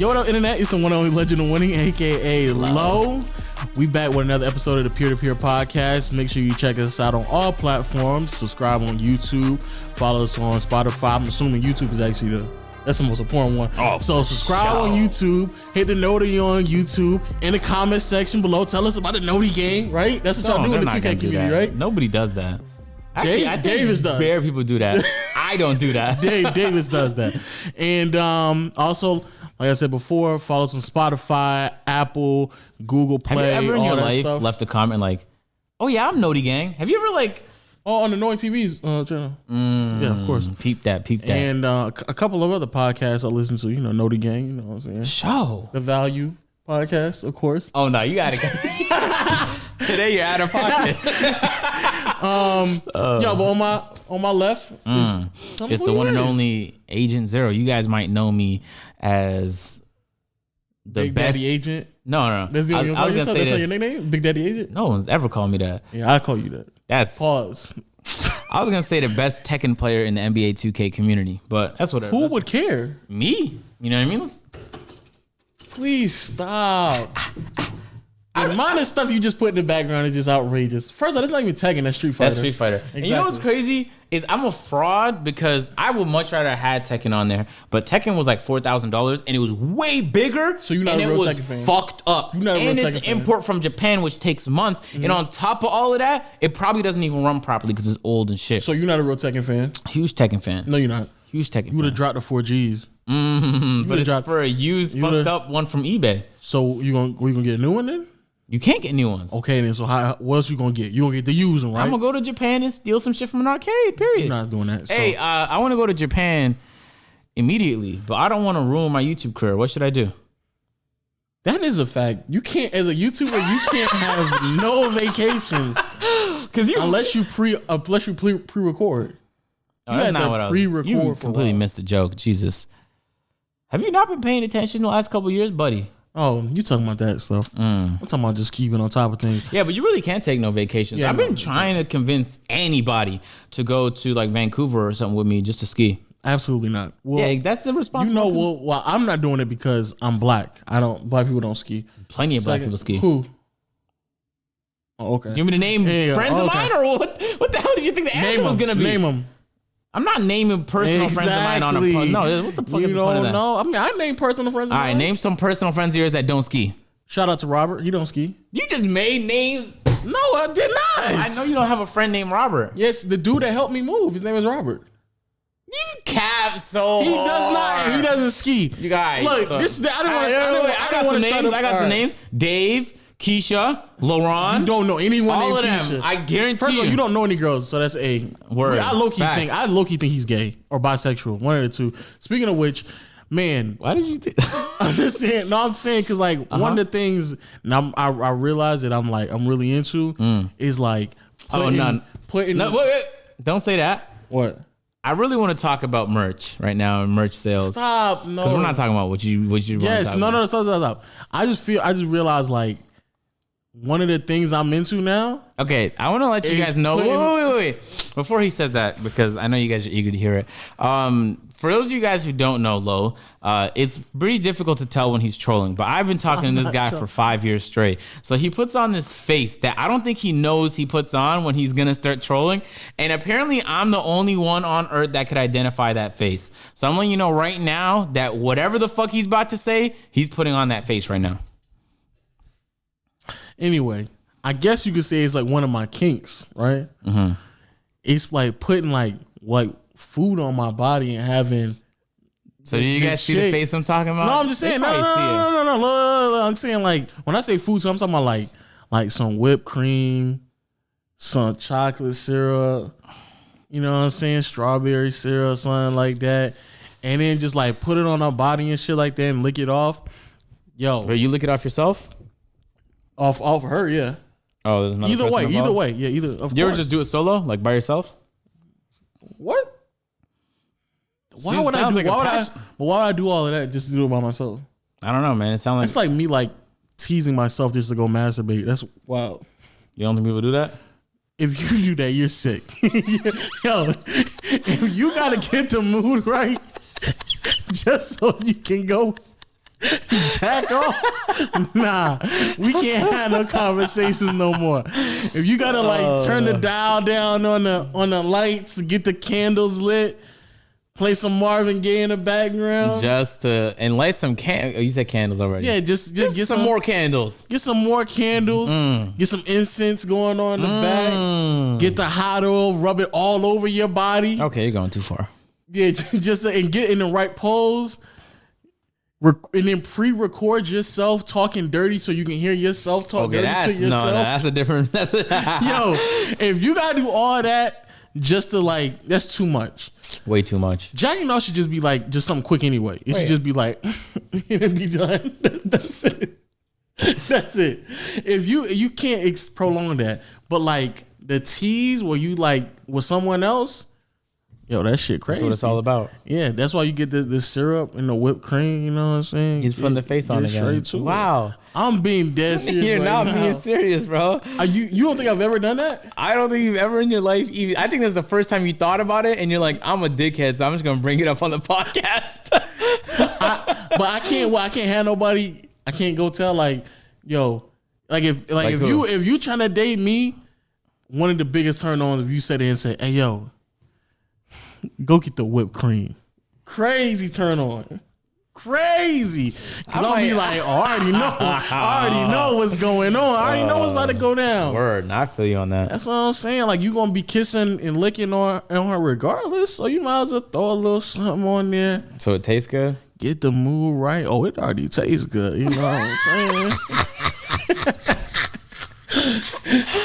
Yo, what up, internet? It's the one and only legend of winning, aka Low. We back with another episode of the Peer to Peer podcast. Make sure you check us out on all platforms. Subscribe on YouTube. Follow us on Spotify. I'm assuming YouTube is actually that's the most important one. Oh, so subscribe on YouTube. Hit the Nother on YouTube. In the comment section below, tell us about the Nother game. Right? That's what y'all do in the 2K community, right? Nobody does that. Actually, I think Davis does. Bare people do that. I don't do that. Davis does that. And also, like I said before, follow us on Spotify, Apple, Google Play. Have you ever in all your that life stuff. left a comment like, "Oh yeah, I'm Nother Gang"? Have you ever like? Oh, on the Annoying TV's channel. Yeah, of course. Peep that. And a couple of other podcasts I listen to. You know, Nother Gang. You know what I'm saying? Show The Value podcast, of course. Oh no, you gotta go. Today you're out of pocket. Yo, but on my left, It's the one and only Agent Zero. You guys might know me as the Big best Daddy Agent. No. That's your nickname? Big Daddy Agent? No one's ever called me that. Yeah, I call you that. That's Pause. I was gonna say the best Tekken player in the NBA 2K community, but that's whatever. Who would care? Me? You know what I mean? Please stop. The amount of stuff you just put in the background is just outrageous. First of all, that's not even Tekken, that's Street Fighter. That's Street Fighter. Exactly. And you know what's crazy is I'm a fraud because I would much rather have had Tekken on there, but Tekken was like $4,000 and it was way bigger. So you're not and a real it was Tekken fan. fucked up. You're not a real and Tekken it's fan. import from Japan, which takes months. And on top of all of that, it probably doesn't even run properly because it's old and shit. So you're not a real Tekken fan? Huge Tekken fan. No, you're not. Huge Tekken You would fan. have dropped the 4Gs. But it's for a used, fucked up one from eBay. So we gonna get a new one then? You can't get new ones. Okay then. So what else you gonna get? You gonna get the used one, right? I'm gonna go to Japan and steal some shit from an arcade. Period. You're not doing that. So. Hey, I want to go to Japan immediately, but I don't want to ruin my YouTube career. What should I do? That is a fact. You can't, as a YouTuber, you can't have no vacations unless you pre-record. Oh, that's not what I was. Pre-record. You completely missed the joke. Jesus, have you not been paying attention the last couple of years, buddy? Oh, you talking about that stuff? I'm talking about just keeping on top of things. Yeah, but you really can't take no vacations. I've been trying to convince anybody to go to like Vancouver or something with me just to ski. Absolutely not. Well, yeah, that's the responsibility. You know, well, I'm not doing it because I'm black. Black people don't ski. Plenty of black people ski. Who? Oh, okay. Give me the name friends of mine, or what? What the hell did you think the answer was gonna be? Name them. I'm not naming personal friends of mine on a pun. No, what the fuck is the point of that? No, I mean, I name personal friends of mine. All right, name some personal friends of yours that don't ski. Shout out to Robert. He don't ski. You just made names. No, I did not. I know you don't have a friend named Robert. Yes, the dude that helped me move. His name is Robert. You cap so He does not. He doesn't ski. You guys. Look, so, this. I don't want to start. I got some names. Dave, Keisha, Lauren. You don't know anyone all named of Keisha. them. I guarantee First of all, you don't know any girls, so that's a word. I low-key think he's gay or bisexual. One of the two. Speaking of which, man, why did you think? I'm just saying. No, I'm saying because like one of the things now I realize that I'm really into is like putting. No, wait. Don't say that. What? I really want to talk about merch right now and merch sales. Stop. No, because we're not talking about what you. Yes. No. Stop. I just realized like one of the things I'm into now. Okay, I want to let you guys know. Wait. Before he says that, because I know you guys are eager to hear it. For those of you guys who don't know Lo, it's pretty difficult to tell when he's trolling, but I've been talking to this guy for 5 years straight. So he puts on this face that I don't think he knows he puts on when he's going to start trolling. And apparently I'm the only one on earth that could identify that face. So I'm letting you know right now that whatever the fuck he's about to say, he's putting on that face right now. Anyway, I guess you could say it's like one of my kinks, right? Mm-hmm. It's like putting like food on my body and having. So do you guys see the face I'm talking about? No, I'm just saying. No. I'm saying like when I say food, so I'm talking about like some whipped cream, some chocolate syrup. You know what I'm saying? Strawberry syrup, something like that, and then just like put it on our body and shit like that and lick it off. Yo, but you lick it off yourself? Off her, yeah. Oh, there's another either way, yeah. Either. Of you course. ever just do it solo, like by yourself? What? Why would I do all of that just to do it by myself? I don't know, man. It sounds like it's like me like teasing myself just to go masturbate. That's wild. You don't think people do that? If you do that, you're sick. Yo, if you gotta get the mood right just so you can go Jack off? Nah, we can't have no conversations no more. If you gotta like turn the dial down on the lights, get the candles lit, play some Marvin Gaye in the background, and light some candles. You said candles already. Yeah, just get some more candles. Get some more candles. Get some incense going on in the back. Get the hot oil, rub it all over your body. Okay, you're going too far. Yeah, just and get in the right pose. And then pre-record yourself talking dirty so you can hear yourself talk dirty to yourself. No, that's a different. Yo, if you gotta do all that just to like, that's too much. Way too much. Jack and all should just be like just something quick anyway. It should just be like, and be done. That's it. That's it. If you can't prolong that, but like the tease where you like with someone else. Yo, that shit crazy. That's what it's all about. Yeah, that's why you get the syrup and the whipped cream, you know what I'm saying? He's putting the face on again. Wow. I'm being dead serious. You're not being serious, bro. You don't think I've ever done that? I don't think you've ever in your life even. I think this is the first time you thought about it and you're like, I'm a dickhead, so I'm just gonna bring it up on the podcast. But I can't have nobody, I can't go tell like, yo, if you trying to date me, one of the biggest turn ons if you sit there and say, hey yo, go get the whipped cream. Crazy turn on. Crazy. Because I'll be like, I already know what's going on. I already know what's about to go down. Word. I feel you on that. That's what I'm saying. Like, you going to be kissing and licking on her regardless. So you might as well throw a little something on there. So it tastes good? Get the mood right. Oh, it already tastes good. You know what I'm saying?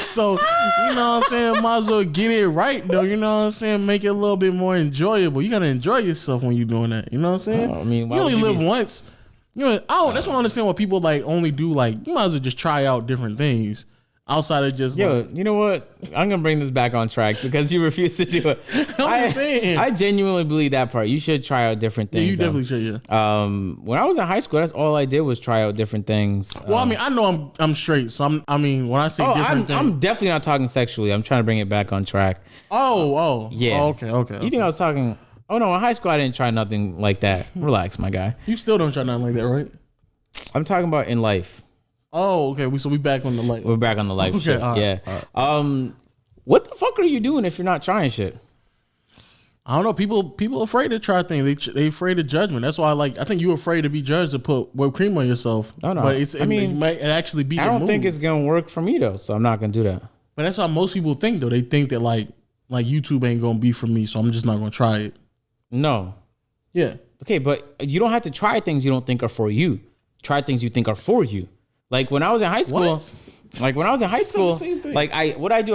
So, you know what I'm saying? Might as well get it right, though. You know what I'm saying? Make it a little bit more enjoyable. You got to enjoy yourself when you're doing that. You know what I'm saying? I mean, you only live once. That's why I understand what people like only do. Like, you might as well just try out different things outside of just. Yo, you know what? I'm gonna bring this back on track because you refuse to do it. I'm just saying. I genuinely believe that part. You should try out different things. Yeah, you definitely should. Yeah. When I was in high school, that's all I did was try out different things. Well, I mean, I know I'm straight, so when I say different things, I'm definitely not talking sexually. I'm trying to bring it back on track. Oh, yeah. Oh, okay. You think I was talking? Oh no, in high school I didn't try nothing like that. Relax, my guy. You still don't try nothing like that, right? I'm talking about in life. Oh, okay. So we back on the life. We're back on the life shit. Right, yeah. Right. What the fuck are you doing if you're not trying shit? I don't know. People afraid to try things. They afraid of judgment. That's why I think you're afraid to be judged to put whipped cream on yourself. No. But it might actually be. I don't think it's gonna work for me though, so I'm not gonna do that. But that's how most people think though. They think that like YouTube ain't gonna be for me, so I'm just not gonna try it. No. Yeah. Okay, but you don't have to try things you don't think are for you. Try things you think are for you. Like when I was in high school, I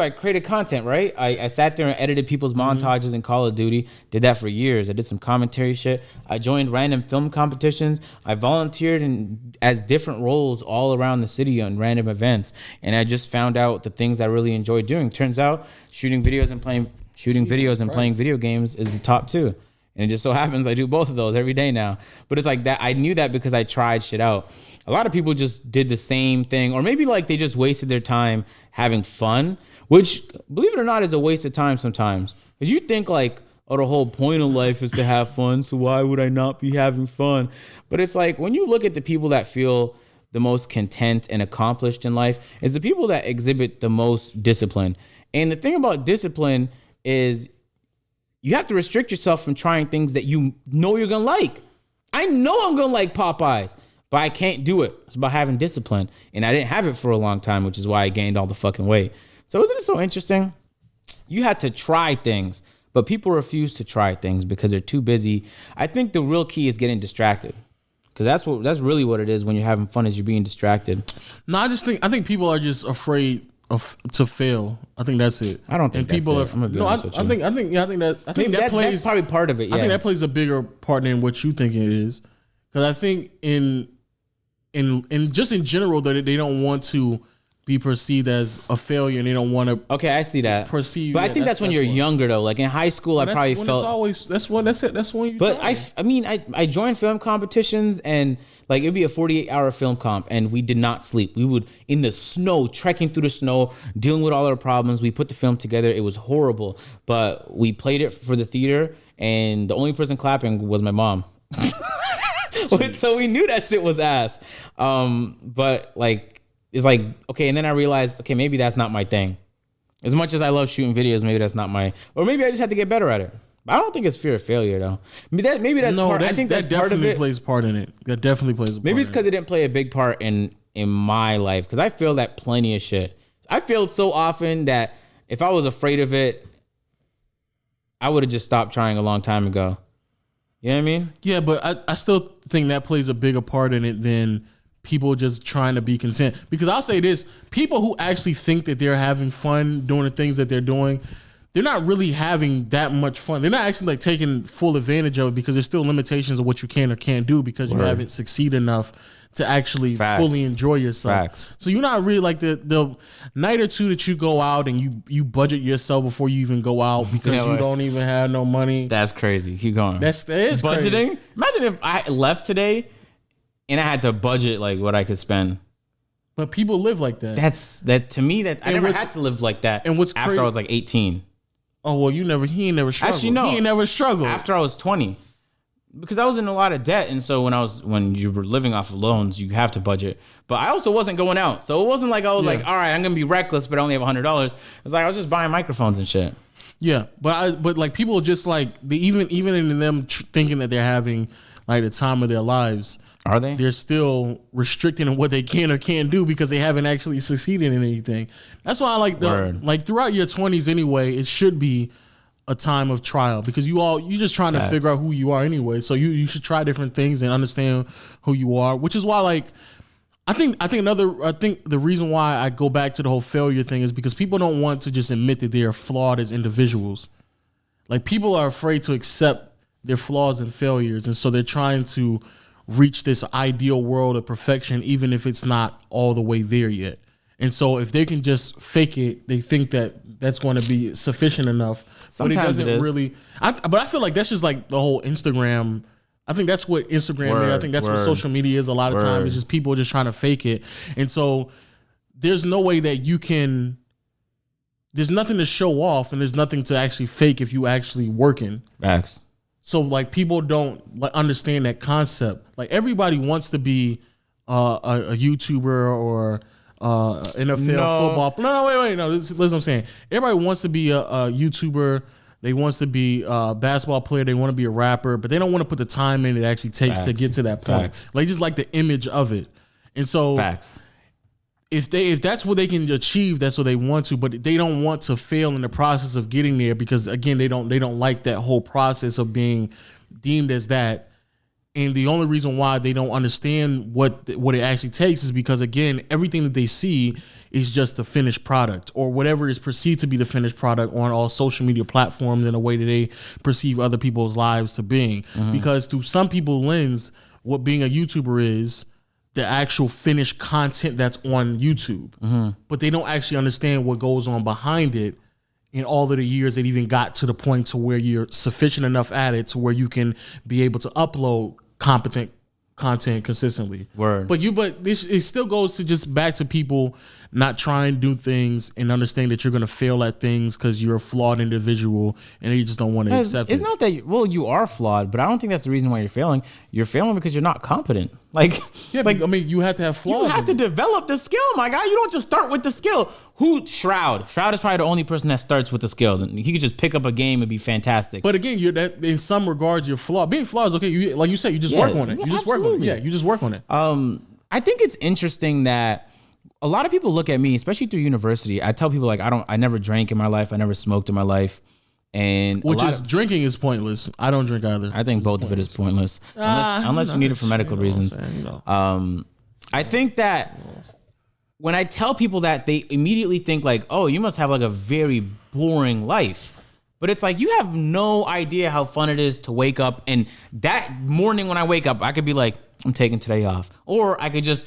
created content, right? I sat there and edited people's montages in Call of Duty. Did that for years. I did some commentary shit. I joined random film competitions. I volunteered as different roles all around the city on random events. And I just found out the things I really enjoyed doing. Turns out shooting videos and playing video games is the top two. And it just so happens I do both of those every day now. But it's like that. I knew that because I tried shit out. A lot of people just did the same thing, or maybe like they just wasted their time having fun, which, believe it or not, is a waste of time sometimes. Because you think like, oh, the whole point of life is to have fun, so why would I not be having fun? But it's like when you look at the people that feel the most content and accomplished in life, is the people that exhibit the most discipline. And the thing about discipline is you have to restrict yourself from trying things that you know you're gonna like. I know I'm gonna like Popeyes, but I can't do it. It's about having discipline. And I didn't have it for a long time, which is why I gained all the fucking weight. So isn't it so interesting? You had to try things, but people refuse to try things because they're too busy. I think the real key is getting distracted. Because that's really what it is when you're having fun, is you're being distracted. No, I think people are just afraid to fail. I think that's it. I don't think that's it. I'm gonna be honest with you. I think that's probably part of it. Yeah. I think that plays a bigger part than what you think it is. Because I think in just in general that they don't want to be perceived as a failure, and they don't want to. Okay, I see that. Perceive, but I think that's when you're younger though. Like in high school, I probably felt. That's it. That's when you. But I joined film competitions, and like it'd be a 48-hour film comp, and we did not sleep. We would in the snow, trekking through the snow, dealing with all our problems. We put the film together. It was horrible, but we played it for the theater, and the only person clapping was my mom. So we knew that shit was ass. But like, it's like, okay. And then I realized, okay, maybe that's not my thing. As much as I love shooting videos, maybe that's not or maybe I just have to get better at it. But I don't think it's fear of failure though. Maybe that's part. I think that definitely plays part in it. That definitely plays a part. Maybe it's because it didn't play a big part in my life. Because I feel that plenty of shit. I feel so often that if I was afraid of it, I would have just stopped trying a long time ago. You know what I mean? Yeah, but I still think that plays a bigger part in it than people just trying to be content. Because I'll say this, people who actually think that they're having fun doing the things that they're doing, they're not really having that much fun. They're not actually like taking full advantage of it because there's still limitations of what you can or can't do because you haven't succeeded enough to actually fully enjoy yourself. So you're not really like the night or two that you go out and you budget yourself before you even go out because you don't even have no money. That's crazy. Keep going. That is budgeting. Crazy. Imagine if I left today and I had to budget like what I could spend. But people live like that. To me. I never had to live like that. And what's after I was like 18. Oh well, he ain't never struggled. Actually, no, he ain't never struggled after I was 20. Because I was in a lot of debt, and so when you were living off of loans, you have to budget. But I also wasn't going out, so it wasn't like I was like, all right, I'm gonna be reckless, but I only have $100. It was like I was just buying microphones and shit. Yeah, but like people just like even in them thinking that they're having like the time of their lives. Are they? They're still restricting on what they can or can't do because they haven't actually succeeded in anything. That's why I like like throughout your 20s anyway, it should be a time of trial because you're just trying to figure out who you are anyway. So you should try different things and understand who you are, which is why like I think the reason why I go back to the whole failure thing is because people don't want to just admit that they are flawed as individuals. Like people are afraid to accept their flaws and failures, and so they're trying to reach this ideal world of perfection even if it's not all the way there yet. And so if they can just fake it, they think that that's going to be sufficient enough. Sometimes but it doesn't really. But I feel like that's just like the whole Instagram. I think that's what Instagram is. I think that's what social media is a lot of times. It's just people just trying to fake it. And so there's no way that you can. There's nothing to show off and there's nothing to actually fake if you actually working. Facts. So like people don't understand that concept. Like everybody wants to be a YouTuber or NFL football. No. This is what I'm saying. Everybody wants to be a YouTuber. They wants to be a basketball player. They want to be a rapper, but they don't want to put the time in it actually takes to get to that point. Like just like the image of it. And so if that's what they can achieve, that's what they want to, but they don't want to fail in the process of getting there because again, they don't like that whole process of being deemed as that. And the only reason why they don't understand what it actually takes is because, again, everything that they see is just the finished product or whatever is perceived to be the finished product on all social media platforms in a way that they perceive other people's lives to being. Mm-hmm. Because through some people's lens, what being a YouTuber is the actual finished content that's on YouTube. Mm-hmm. But they don't actually understand what goes on behind it in all of the years that even got to the point to where you're sufficient enough at it to where you can be able to upload competent content consistently. But it still goes to just back to people not trying to do things and understand that you're going to fail at things because you're a flawed individual and you just don't want to accept it. It's not that you are flawed, but I don't think that's the reason why you're failing. You're failing because you're not competent. You have to have flaws. You have to develop the skill, my guy. You don't just start with the skill. Shroud is probably the only person that starts with the skill. He could just pick up a game and be fantastic. But again, in some regards, you're flawed. Being flawed is okay. Like you said, you just work on it. You just work on it. Yeah, you just work on it. I think it's interesting that a lot of people look at me, especially through university. I tell people like I never drank in my life. I never smoked in my life. And drinking is pointless. I don't drink either. I think both of it is pointless unless you need it for medical reasons. I think that when I tell people that, they immediately think like, oh, you must have like a very boring life. But it's like, you have no idea how fun it is to wake up. And that morning when I wake up, I could be like, I'm taking today off. Or I could just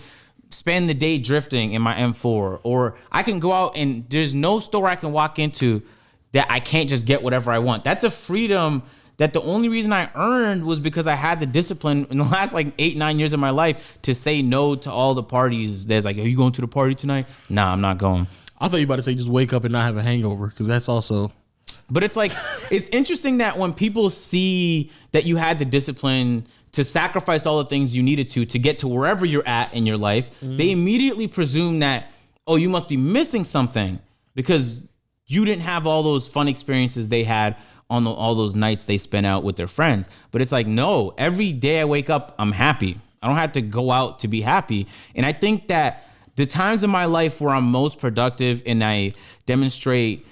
spend the day drifting in my M4. Or I can go out and there's no store I can walk into that I can't just get whatever I want. That's a freedom that the only reason I earned was because I had the discipline in the last like 8-9 years of my life to say no to all the parties. There's like, are you going to the party tonight? Nah, I'm not going. I thought you were about to say just wake up and not have a hangover because that's also... But it's like, it's interesting that when people see that you had the discipline to sacrifice all the things you needed to get to wherever you're at in your life, they immediately presume that, oh, you must be missing something because you didn't have all those fun experiences they had on all those nights they spent out with their friends. But it's like, no, every day I wake up, I'm happy. I don't have to go out to be happy. And I think that the times in my life where I'm most productive and I demonstrate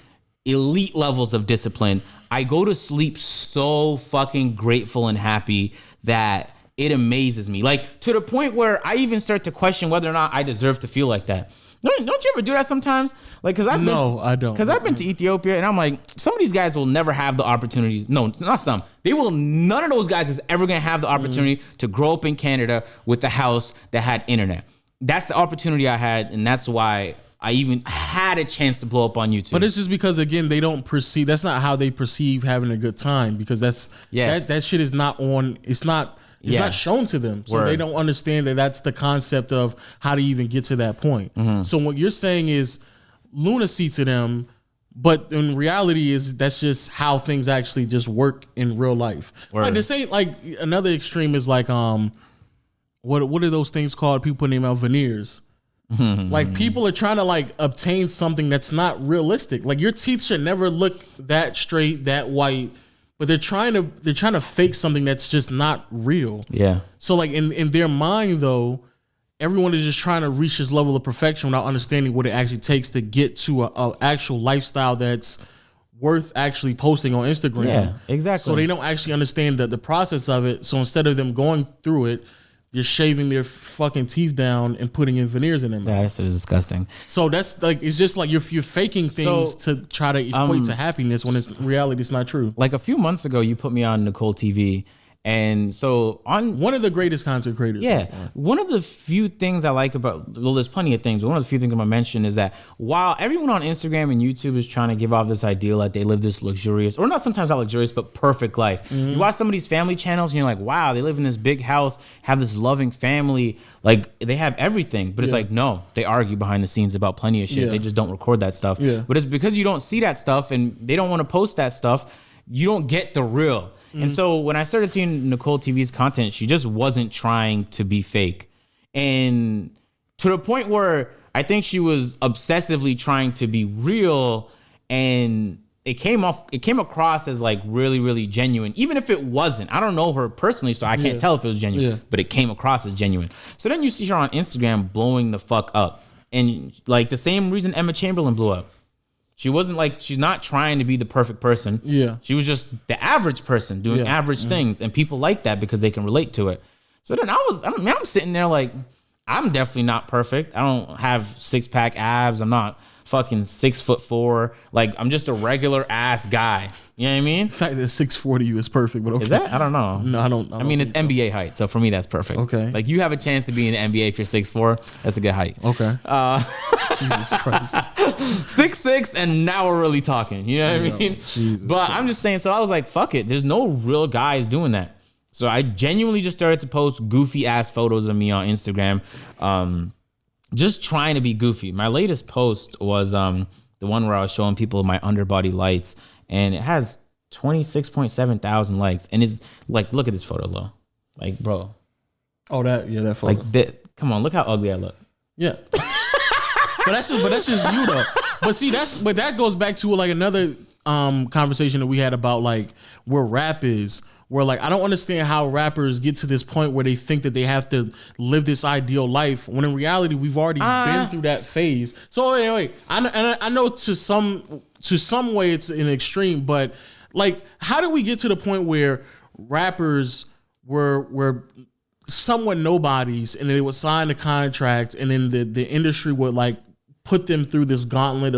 elite levels of discipline, I go to sleep so fucking grateful and happy that it amazes me. Like, to the point where I even start to question whether or not I deserve to feel like that. Don't you ever do that sometimes? Like, I don't. Because I've been to Ethiopia and I'm like, some of these guys will never have the opportunities. No, not some. None of those guys is ever going to have the opportunity to grow up in Canada with a house that had internet. That's the opportunity I had, and that's why I even had a chance to blow up on YouTube. But it's just because, again, they don't perceive, that's not how they perceive having a good time, because that shit is not on, it's not shown to them. So they don't understand that that's the concept of how to even get to that point. So what you're saying is lunacy to them, but in reality is that's just how things actually just work in real life. Like, to say, like, another extreme is like, what are those things called? People name out veneers. Like, people are trying to like obtain something that's not realistic. Like, your teeth should never look that straight, that white, but they're trying to fake something that's just not real. Yeah. So like in their mind though, everyone is just trying to reach this level of perfection without understanding what it actually takes to get to a actual lifestyle that's worth actually posting on Instagram. Yeah, exactly. So they don't actually understand the process of it. So instead of them going through it, they're shaving their fucking teeth down and putting in veneers in them. That's disgusting. So that's like, it's just like you're faking things to try to equate to happiness when in reality it's not true. Like a few months ago, you put me on Nicole TV. And so on one of the greatest content creators. Yeah. One of the few things I like about, well, there's plenty of things, but one of the few things I'm gonna mention is that while everyone on Instagram and YouTube is trying to give off this ideal that they live this luxurious, or not sometimes not luxurious, but perfect life. You watch some of these family channels and you're like, wow, they live in this big house, have this loving family, like they have everything. But it's like, no, they argue behind the scenes about plenty of shit. They just don't record that stuff. But it's because you don't see that stuff and they don't want to post that stuff, you don't get the real. And so when I started seeing Nicole TV's content, she just wasn't trying to be fake. And to the point where I think she was obsessively trying to be real, and it came across as like really, really genuine, even if it wasn't. I don't know her personally, so I can't tell if it was genuine, but it came across as genuine. So then you see her on Instagram blowing the fuck up. And like the same reason Emma Chamberlain blew up. She wasn't like, she's not trying to be the perfect person. Yeah. She was just the average person doing average things. And people like that because they can relate to it. So then I'm sitting there like, I'm definitely not perfect. I don't have 6-pack abs. I'm not fucking 6'4". Like, I'm just a regular ass guy. You know what I mean? The fact that 6'4" to you is perfect, but okay. Is that? I don't know. No, I don't. I mean, it's NBA height, so for me, that's perfect. Okay. Like, you have a chance to be in the NBA if you're 6'4". That's a good height. Okay. Jesus Christ. 6'6", and now we're really talking. You know what I mean? Jesus Christ. I'm just saying. So I was like, fuck it. There's no real guys doing that. So I genuinely just started to post goofy ass photos of me on Instagram. Just trying to be goofy. My latest post was the one where I was showing people my underbody lights, and it has 26.7 thousand likes. And it's like, look at this photo, Lo. Like, bro. Oh, that photo. Like, come on, look how ugly I look. Yeah. but that's just you though. But see, that goes back to like another conversation that we had about like where rap is. Where like I don't understand how rappers get to this point where they think that they have to live this ideal life when in reality we've already been through that phase. So wait, I know to some way it's an extreme, but like how do we get to the point where rappers were somewhat nobodies and they would sign a contract and then the industry would like put them through this gauntlet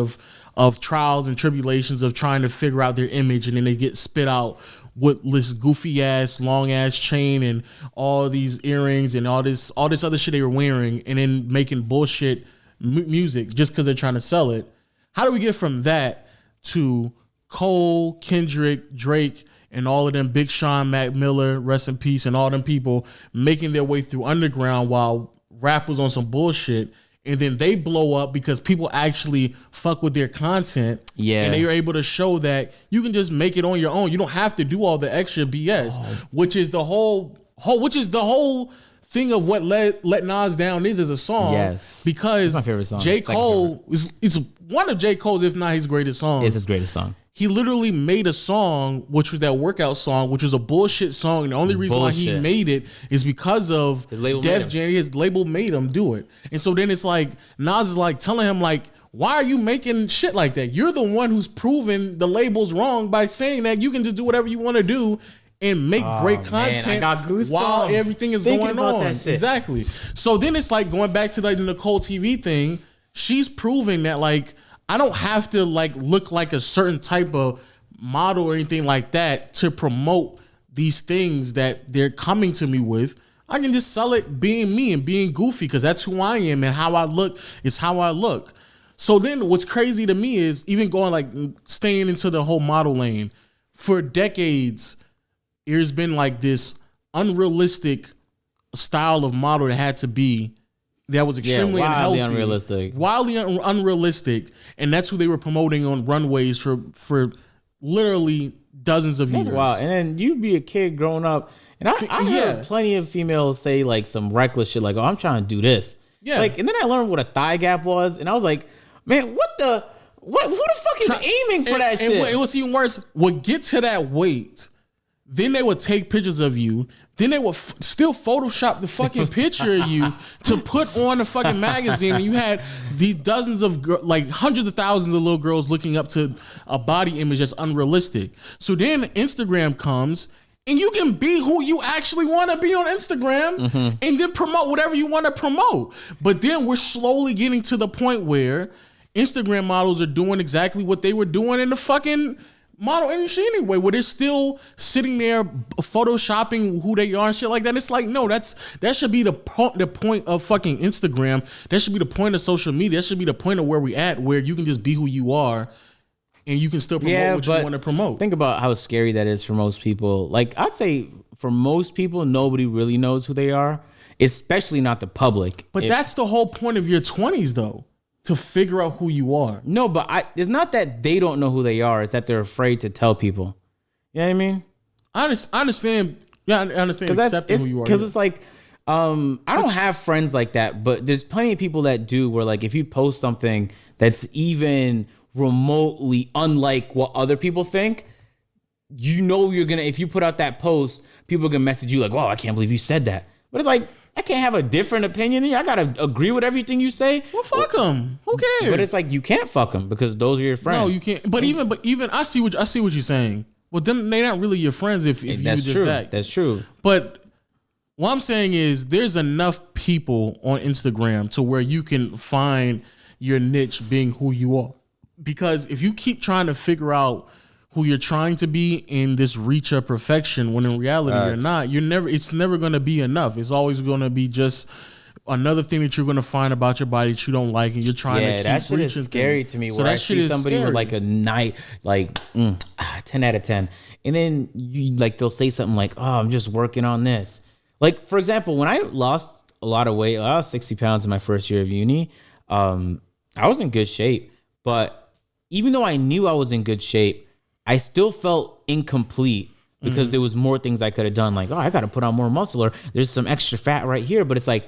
of trials and tribulations of trying to figure out their image, and then they get spit out with this goofy ass long ass chain and all these earrings and all this other shit they were wearing, and then making bullshit music just because they're trying to sell it. How do we get from that to Cole, Kendrick, Drake, and all of them, Big Sean, Mac Miller, rest in peace, and all them people making their way through underground while rap was on some bullshit? And then they blow up because people actually fuck with their content. Yeah. And they are able to show that you can just make it on your own. You don't have to do all the extra BS, which is the whole which is the whole thing of what let Nas Down is as a song. Yes, because my favorite song. J. Cole it's one of J. Cole's, if not his greatest songs. It's his greatest song. He literally made a song, which was that workout song, which was a bullshit song. And the only reason why he made it is because of Def Jam. His label made him do it. And so then it's like, Nas is like telling him like, why are you making shit like that? You're the one who's proven the label's wrong by saying that you can just do whatever you want to do and make great content, man, I got while everything is going on. Exactly. So then it's like going back to like the Nicole TV thing. She's proving that like, I don't have to like look like a certain type of model or anything like that to promote these things that they're coming to me with. I can just sell it being me and being goofy because that's who I am, and how I look is how I look. So then what's crazy to me is even going like staying into the whole model lane. For decades, there's been like this unrealistic style of model that had to be that was extremely wildly unhealthy, wildly unrealistic, and that's who they were promoting on runways for literally dozens of years. Wow! And then you'd be a kid growing up, and I heard plenty of females say like some reckless shit, like, "Oh, I'm trying to do this." Yeah. Like, and then I learned what a thigh gap was, and I was like, "Man, who the fuck is aiming for that shit?" And it was even worse. Would get to that weight, then they would take pictures of you. Then they would still Photoshop the fucking picture of you to put on the fucking magazine. And you had these dozens of, like hundreds of thousands of little girls looking up to a body image that's unrealistic. So then Instagram comes and you can be who you actually want to be on Instagram and then promote whatever you want to promote. But then we're slowly getting to the point where Instagram models are doing exactly what they were doing in the fucking model industry anyway, where they're still sitting there photoshopping who they are and shit like that. It's like, no, that should be the point of fucking Instagram. That should be the point of social media. That should be the point of where we at, where you can just be who you are and you can still promote what you want to promote. Think about how scary that is for most people. Like, I'd say for most people, nobody really knows who they are, especially not the public. But that's the whole point of your 20s though. To figure out who you are. No, but it's not that they don't know who they are. It's that they're afraid to tell people. You know what I mean? I understand. Yeah, I understand accepting who you are. Because it's like, I don't have friends like that, but there's plenty of people that do where like, if you post something that's even remotely unlike what other people think, you know you're going to, if you put out that post, people are going to message you like, wow, I can't believe you said that. But it's like, I can't have a different opinion than you. I gotta agree with everything you say. Well, fuck them. Who cares? But it's like you can't fuck them because those are your friends. No, you can't. But even I see what you're saying. Well, then they're not really your friends if you just true. that. That's true. But what I'm saying is there's enough people on Instagram to where you can find your niche being who you are. Because if you keep trying to figure out who you're trying to be in this reach of perfection, when in reality you're not, it's never going to be enough. It's always going to be just another thing that you're going to find about your body that you don't like, and you're trying to keep that shit is scary to me. So where I see somebody with like a 10 out of 10, and then you like they'll say something like, "Oh, I'm just working on this." Like, for example, when I lost a lot of weight, I was 60 pounds in my first year of uni. I was in good shape, but even though I knew I was in good shape, I still felt incomplete because there was more things I could have done. Like, oh, I got to put on more muscle, or there's some extra fat right here. But it's like,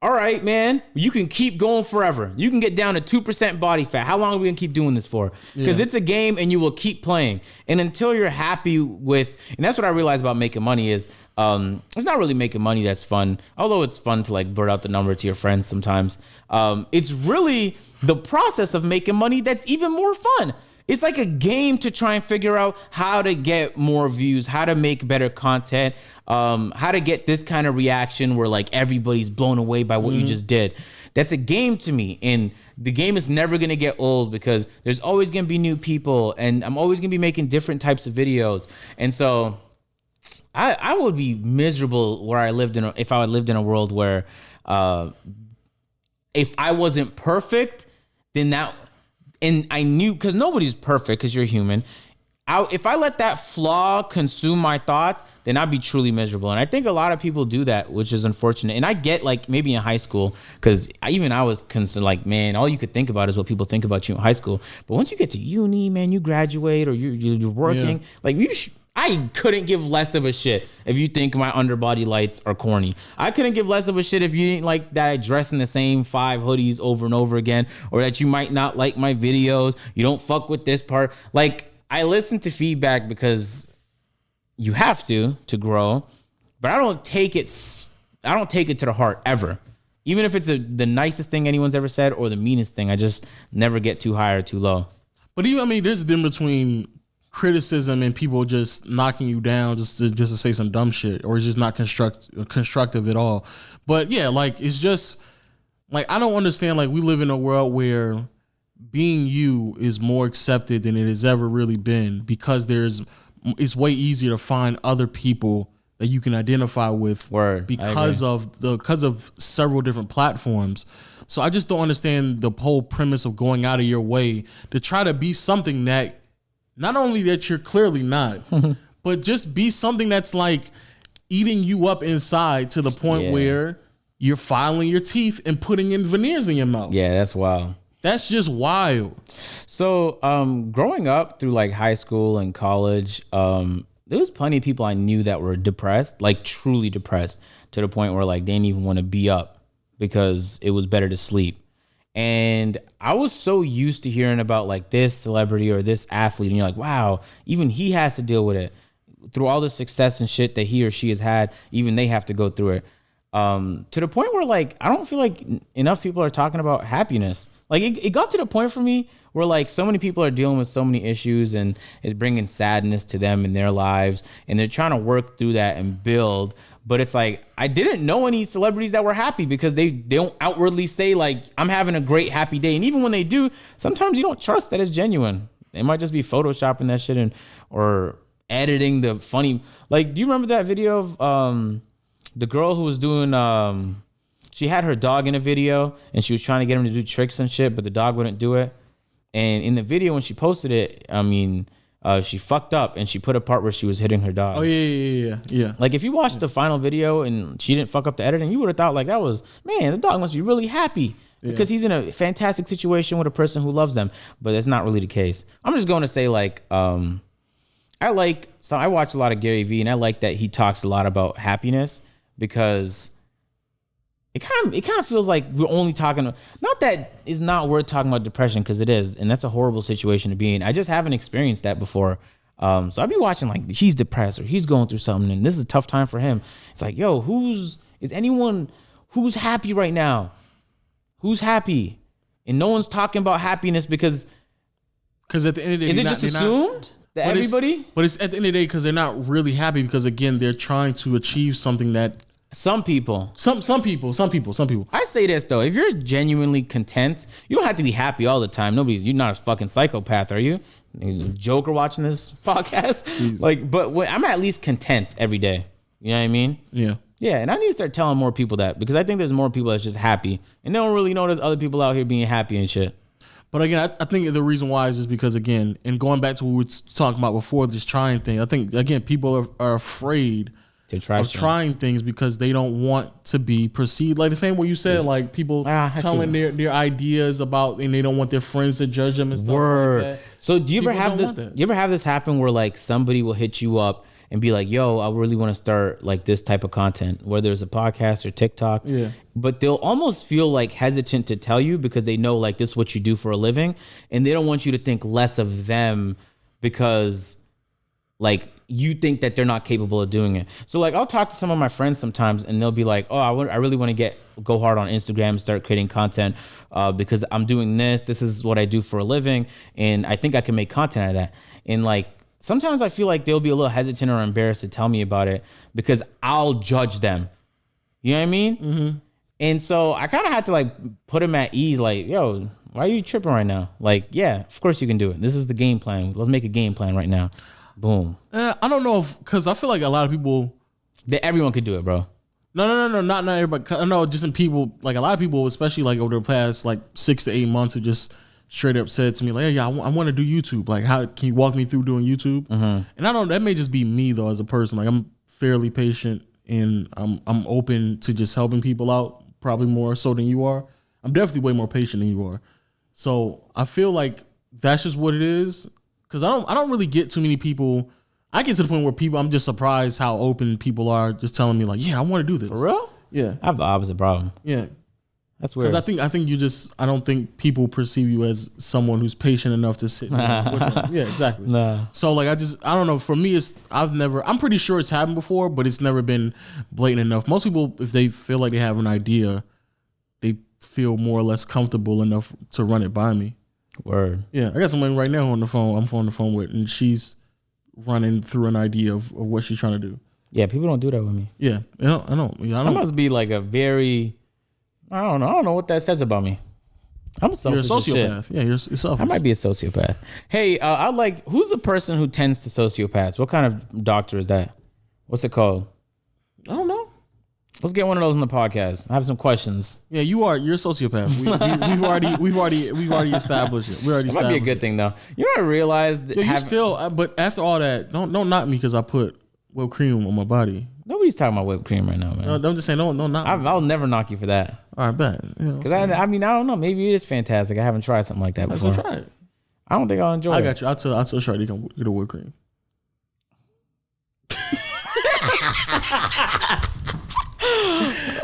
all right, man, you can keep going forever. You can get down to 2% body fat. How long are we going to keep doing this for? Because it's a game and you will keep playing. And until you're happy with, and that's what I realized about making money is, it's not really making money that's fun. Although it's fun to like blurt out the number to your friends sometimes. It's really the process of making money that's even more fun. It's like a game to try and figure out how to get more views, how to make better content, how to get this kind of reaction where like everybody's blown away by what you just did. That's a game to me. And the game is never going to get old because there's always going to be new people, and I'm always going to be making different types of videos. And so I would be miserable where I lived in, if I lived in a world where if I wasn't perfect, then that... And I knew, because nobody's perfect because you're human. If I let that flaw consume my thoughts, then I'd be truly miserable. And I think a lot of people do that, which is unfortunate. And I get like maybe in high school, because I was concerned, like, man, all you could think about is what people think about you in high school. But once you get to uni, man, you graduate or you're working, like I couldn't give less of a shit if you think my underbody lights are corny. I couldn't give less of a shit if you didn't like that I dress in the same 5 hoodies over and over again, or that you might not like my videos. You don't fuck with this part. Like, I listen to feedback because you have to grow, but I don't take it to the heart ever. Even if it's the nicest thing anyone's ever said or the meanest thing, I just never get too high or too low. But even, I mean, there's a difference between criticism and people just knocking you down just to say some dumb shit, or it's just not constructive at all. But yeah, like, it's just like, I don't understand. Like, we live in a world where being you is more accepted than it has ever really been, because it's way easier to find other people that you can identify with because of several different platforms. So I just don't understand the whole premise of going out of your way to try to be something that not only that you're clearly not, but just be something that's like eating you up inside to the point where you're filing your teeth and putting in veneers in your mouth. Yeah, that's wild. That's just wild. So growing up through like high school and college, there was plenty of people I knew that were depressed, like truly depressed, to the point where like they didn't even want to be up because it was better to sleep. And I was so used to hearing about like this celebrity or this athlete, and you're like, wow, even he has to deal with it. Through all the success and shit that he or she has had, even they have to go through it. To the point where like, I don't feel like enough people are talking about happiness. Like it got to the point for me where like so many people are dealing with so many issues, and it's bringing sadness to them in their lives, and they're trying to work through that and build. But it's like, I didn't know any celebrities that were happy, because they don't outwardly say like, I'm having a great happy day. And even when they do, sometimes you don't trust that it's genuine. They might just be photoshopping that shit or editing the funny. Like, do you remember that video of the girl who was doing she had her dog in a video, and she was trying to get him to do tricks and shit, but the dog wouldn't do it. And in the video, when she posted it, I mean, she fucked up, and she put a part where she was hitting her dog. Oh yeah. Like, if you watched the final video and she didn't fuck up the editing, you would have thought like, that was, man, the dog must be really happy because he's in a fantastic situation with a person who loves them. But that's not really the case. I'm just going to say like, I watch a lot of Gary Vee, and I like that he talks a lot about happiness, because it kind of feels like we're only talking, not that it's not worth talking about depression, because it is, and that's a horrible situation to be in. I just haven't experienced that before. So I'd be watching like, he's depressed or he's going through something and this is a tough time for him. It's like, yo, is anyone who's happy right now? Who's happy? And no one's talking about happiness, because at the end of the day, is it just assumed that everybody? But it's at the end of the day, because they're not really happy, because again, they're trying to achieve something that some people. I say this though, if you're genuinely content, you don't have to be happy all the time. You're not a fucking psychopath, are you? He's a joker watching this podcast. Jeez. Like, but I'm at least content every day. You know what I mean? Yeah. Yeah, and I need to start telling more people that, because I think there's more people that's just happy, and they don't really know there's other people out here being happy and shit. But again, I think the reason why is just because, again, and going back to what we were talking about before, this trying thing, I think, again, people are afraid of trying things because they don't want to be perceived like the same way you said, like people telling their ideas about, and they don't want their friends to judge them and stuff like that. So do you ever have this happen where like somebody will hit you up and be like, yo, I really want to start like this type of content, whether it's a podcast or TikTok. Yeah. But they'll almost feel like hesitant to tell you, because they know like this is what you do for a living, and they don't want you to think less of them because like you think that they're not capable of doing it. So like, I'll talk to some of my friends sometimes, and they'll be like, oh, I really want to go hard on Instagram and start creating content because I'm doing this. This is what I do for a living, and I think I can make content out of that. And like, sometimes I feel like they'll be a little hesitant or embarrassed to tell me about it because I'll judge them. You know what I mean? Mm-hmm. And so I kind of had to like put them at ease. Like, yo, why are you tripping right now? Like, yeah, of course you can do it. This is the game plan. Let's make a game plan right now. Boom. I don't know because I feel like a lot of people. Everyone could do it, bro. No, not everybody. I know just in people, like a lot of people, especially like over the past like 6 to 8 months, who just straight up said to me like, hey, I want to do YouTube. Like, how can you walk me through doing YouTube? Mm-hmm. And I don't. That may just be me though, as a person. Like, I'm fairly patient and I'm open to just helping people out. Probably more so than you are. I'm definitely way more patient than you are. So I feel like that's just what it is. Because I don't really get too many people I get to the point where people, I'm just surprised how open people are, just telling me like, yeah, I want to do this. For real? Yeah. I have the opposite problem. Yeah. That's weird. Because I think I don't think people perceive you as someone who's patient enough to sit there with them. Yeah, exactly. Nah. So like, I don't know. For me, I'm pretty sure it's happened before, but it's never been blatant enough. Most people, if they feel like they have an idea, they feel more or less comfortable enough to run it by me. Word. Yeah, I got someone right now on the phone. I'm on the phone with, and she's running through an idea of what she's trying to do. Yeah, people don't do that with me. Yeah, I don't. I must be like a very, I don't know what that says about me. I'm selfish. You're a sociopath. Yeah, you're selfish. I might be a sociopath. Hey, who's the person who tends to sociopaths? What kind of doctor is that? What's it called? I don't know. Let's get one of those on the podcast. I have some questions. Yeah, you're a sociopath. We've already established it. We already That might be a good thing though. You know what I realized? Yeah, you still, but after all that, don't knock me because I put whipped cream on my body. Nobody's talking about whipped cream right now, man. No, I'm just saying, no, not. I'll never knock you for that. All right, bet. Because I don't know. Maybe it is fantastic. I haven't tried something like that before. Let's try it. I don't think I'll enjoy it. I got you. I'll tell Shorty to come get a whipped cream.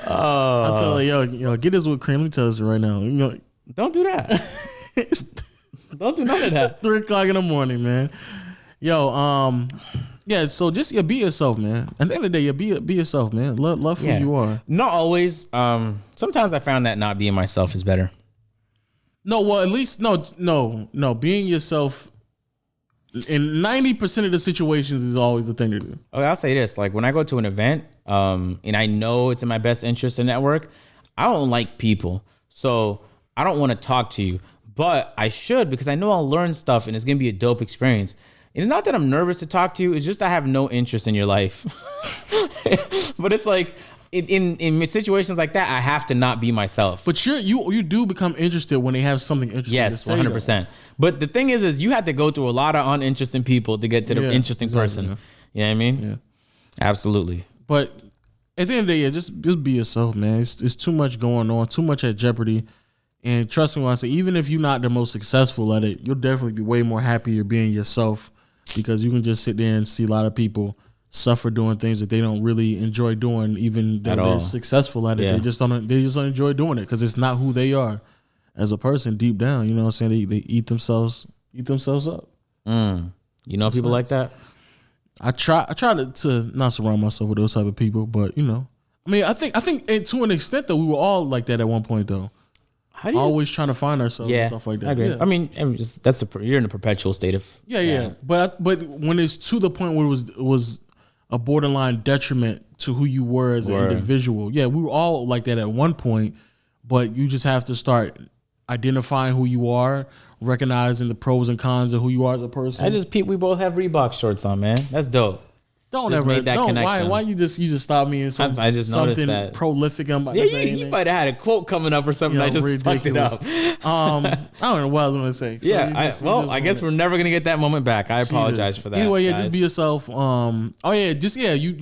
I'll tell her, yo, get this whipped cream. Let me tell you right now. Don't do that. Don't do none of that. 3:00 in the morning, man. Yo, yeah. So just be yourself, man. At the end of the day, be yourself, man. Love who you are. Not always. Sometimes I found that not being myself is better. No, well, at least no. Being yourself in 90% of the situations is always the thing to do. Okay, I'll say this: like when I go to an event, and I know it's in my best interest to network, I don't like people, so I don't want to talk to you, but I should because I know I'll learn stuff and it's gonna be a dope experience. It's not that I'm nervous to talk to you; it's just I have no interest in your life. But it's like in situations like that, I have to not be myself. But you do become interested when they have something interesting. Yes, to say 100%. But the thing is you have to go through a lot of uninteresting people to get to the interesting person. Yeah. You know what I mean? Yeah, absolutely. But at the end of the day, just be yourself, man. It's too much going on, too much at jeopardy. And trust me when I say, even if you're not the most successful at it, you'll definitely be way more happier being yourself because you can just sit there and see a lot of people suffer doing things that they don't really enjoy doing, even though they're successful at it. Yeah. They just don't enjoy doing it because it's not who they are as a person deep down. You know what I'm saying? They eat themselves up. You know people like that? I try to not surround myself with those type of people, but I mean, I think to an extent though, we were all like that at one point though. Always trying to find ourselves and stuff like that. I agree. Yeah. I mean, you're in a perpetual state of But when it's to the point where it was a borderline detriment to who you were as an individual. Yeah, we were all like that at one point, but you just have to start identifying who you are, recognizing the pros and cons of who you are as a person. We both have Reebok shorts on, man. That's dope. Why you just stop me and I just noticed something that prolific I'm about to say. You might have had a quote coming up or something. I just ridiculous. Fucked it up. I don't know what I was going to say. So I guess we're never gonna get that moment back. I apologize for that. Anyway, just be yourself. You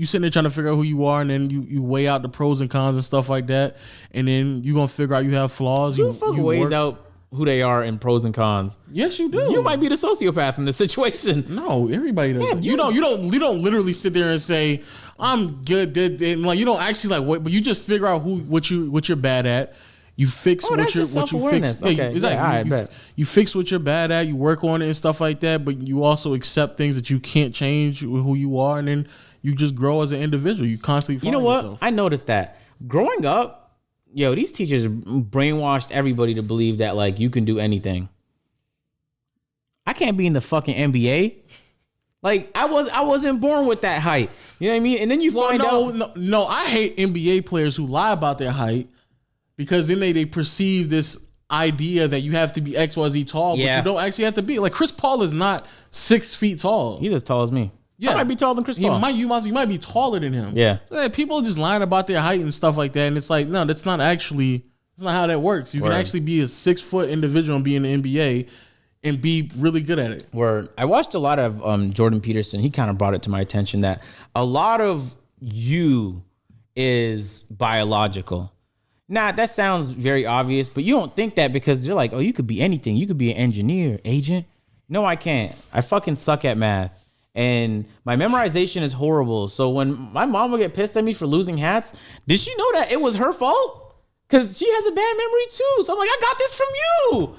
sitting there trying to figure out who you are, and then you weigh out the pros and cons and stuff like that, and then you are gonna figure out you have flaws. You weighs out who they are in pros and cons. Yes, you do. You might be the sociopath in this situation. No, everybody does. Yeah, you don't literally sit there and say, I'm good. Like you don't actually like what, but you just figure out what you're bad at. You fix what you fix. Okay. Yeah, exactly. Yeah, you fix what you're bad at. You work on it and stuff like that. But you also accept things that you can't change with who you are, and then you just grow as an individual. You constantly find yourself. I noticed that growing up. These teachers brainwashed everybody to believe that like you can do anything. I can't be in the fucking NBA. Like I wasn't born with that height. You know what I mean? And then you find out. No, I hate NBA players who lie about their height because then they perceive this idea that you have to be XYZ tall, but you don't actually have to be. Like Chris Paul is not 6 feet tall. He's as tall as me. Yeah, I might be taller than Chris Paul. You might be taller than him. Yeah. People are just lying about their height and stuff like that, and it's like, no, that's not how that works. You can actually be a 6 foot individual and be in the NBA and be really good at it. Word. I watched a lot of Jordan Peterson. He kind of brought it to my attention that a lot of you is biological. Nah, that sounds very obvious, but you don't think that because you're like, oh, you could be anything. You could be an engineer, agent. No, I can't. I fucking suck at math. And my memorization is horrible. So when my mom would get pissed at me for losing hats, did she know that it was her fault? Because she has a bad memory too. So I'm like, I got this from you.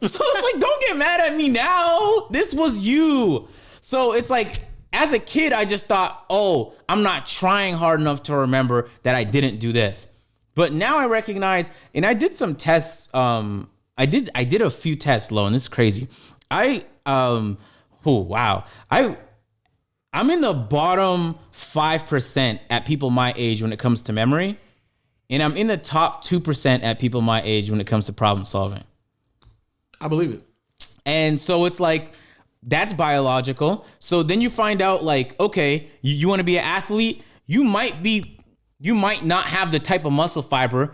So it's like, don't get mad at me now. This was you. So it's like, as a kid, I just thought, oh, I'm not trying hard enough to remember that I didn't do this. But now I recognize, and I did some tests. I did a few tests, Lo, and this is crazy. I'm in the bottom 5% at people my age when it comes to memory, and I'm in the top 2% at people my age when it comes to problem solving. I believe it. And so it's like, that's biological. So then you find out, like, okay, you want to be an athlete, you might not have the type of muscle fiber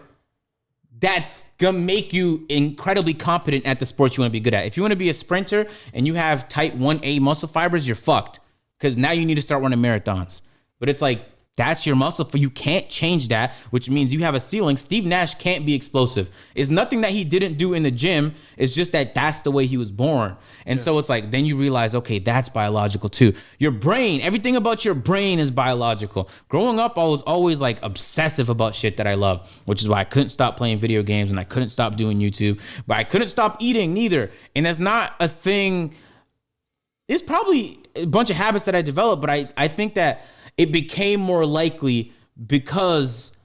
that's gonna make you incredibly competent at the sport you want to be good at. If you want to be a sprinter and you have type 1A muscle fibers, you're fucked, because now you need to start running marathons. But it's like, that's your muscle, for you can't change that, which means you have a ceiling. Steve Nash can't be explosive. It's nothing that he didn't do in the gym. It's just that that's the way he was born. And so it's like, then you realize, okay, that's biological too. Your brain, everything about your brain is biological. Growing up, I was always like obsessive about shit that I love, which is why I couldn't stop playing video games and I couldn't stop doing YouTube, but I couldn't stop eating neither. And that's not a thing. It's probably a bunch of habits that I developed, but I think that it became more likely because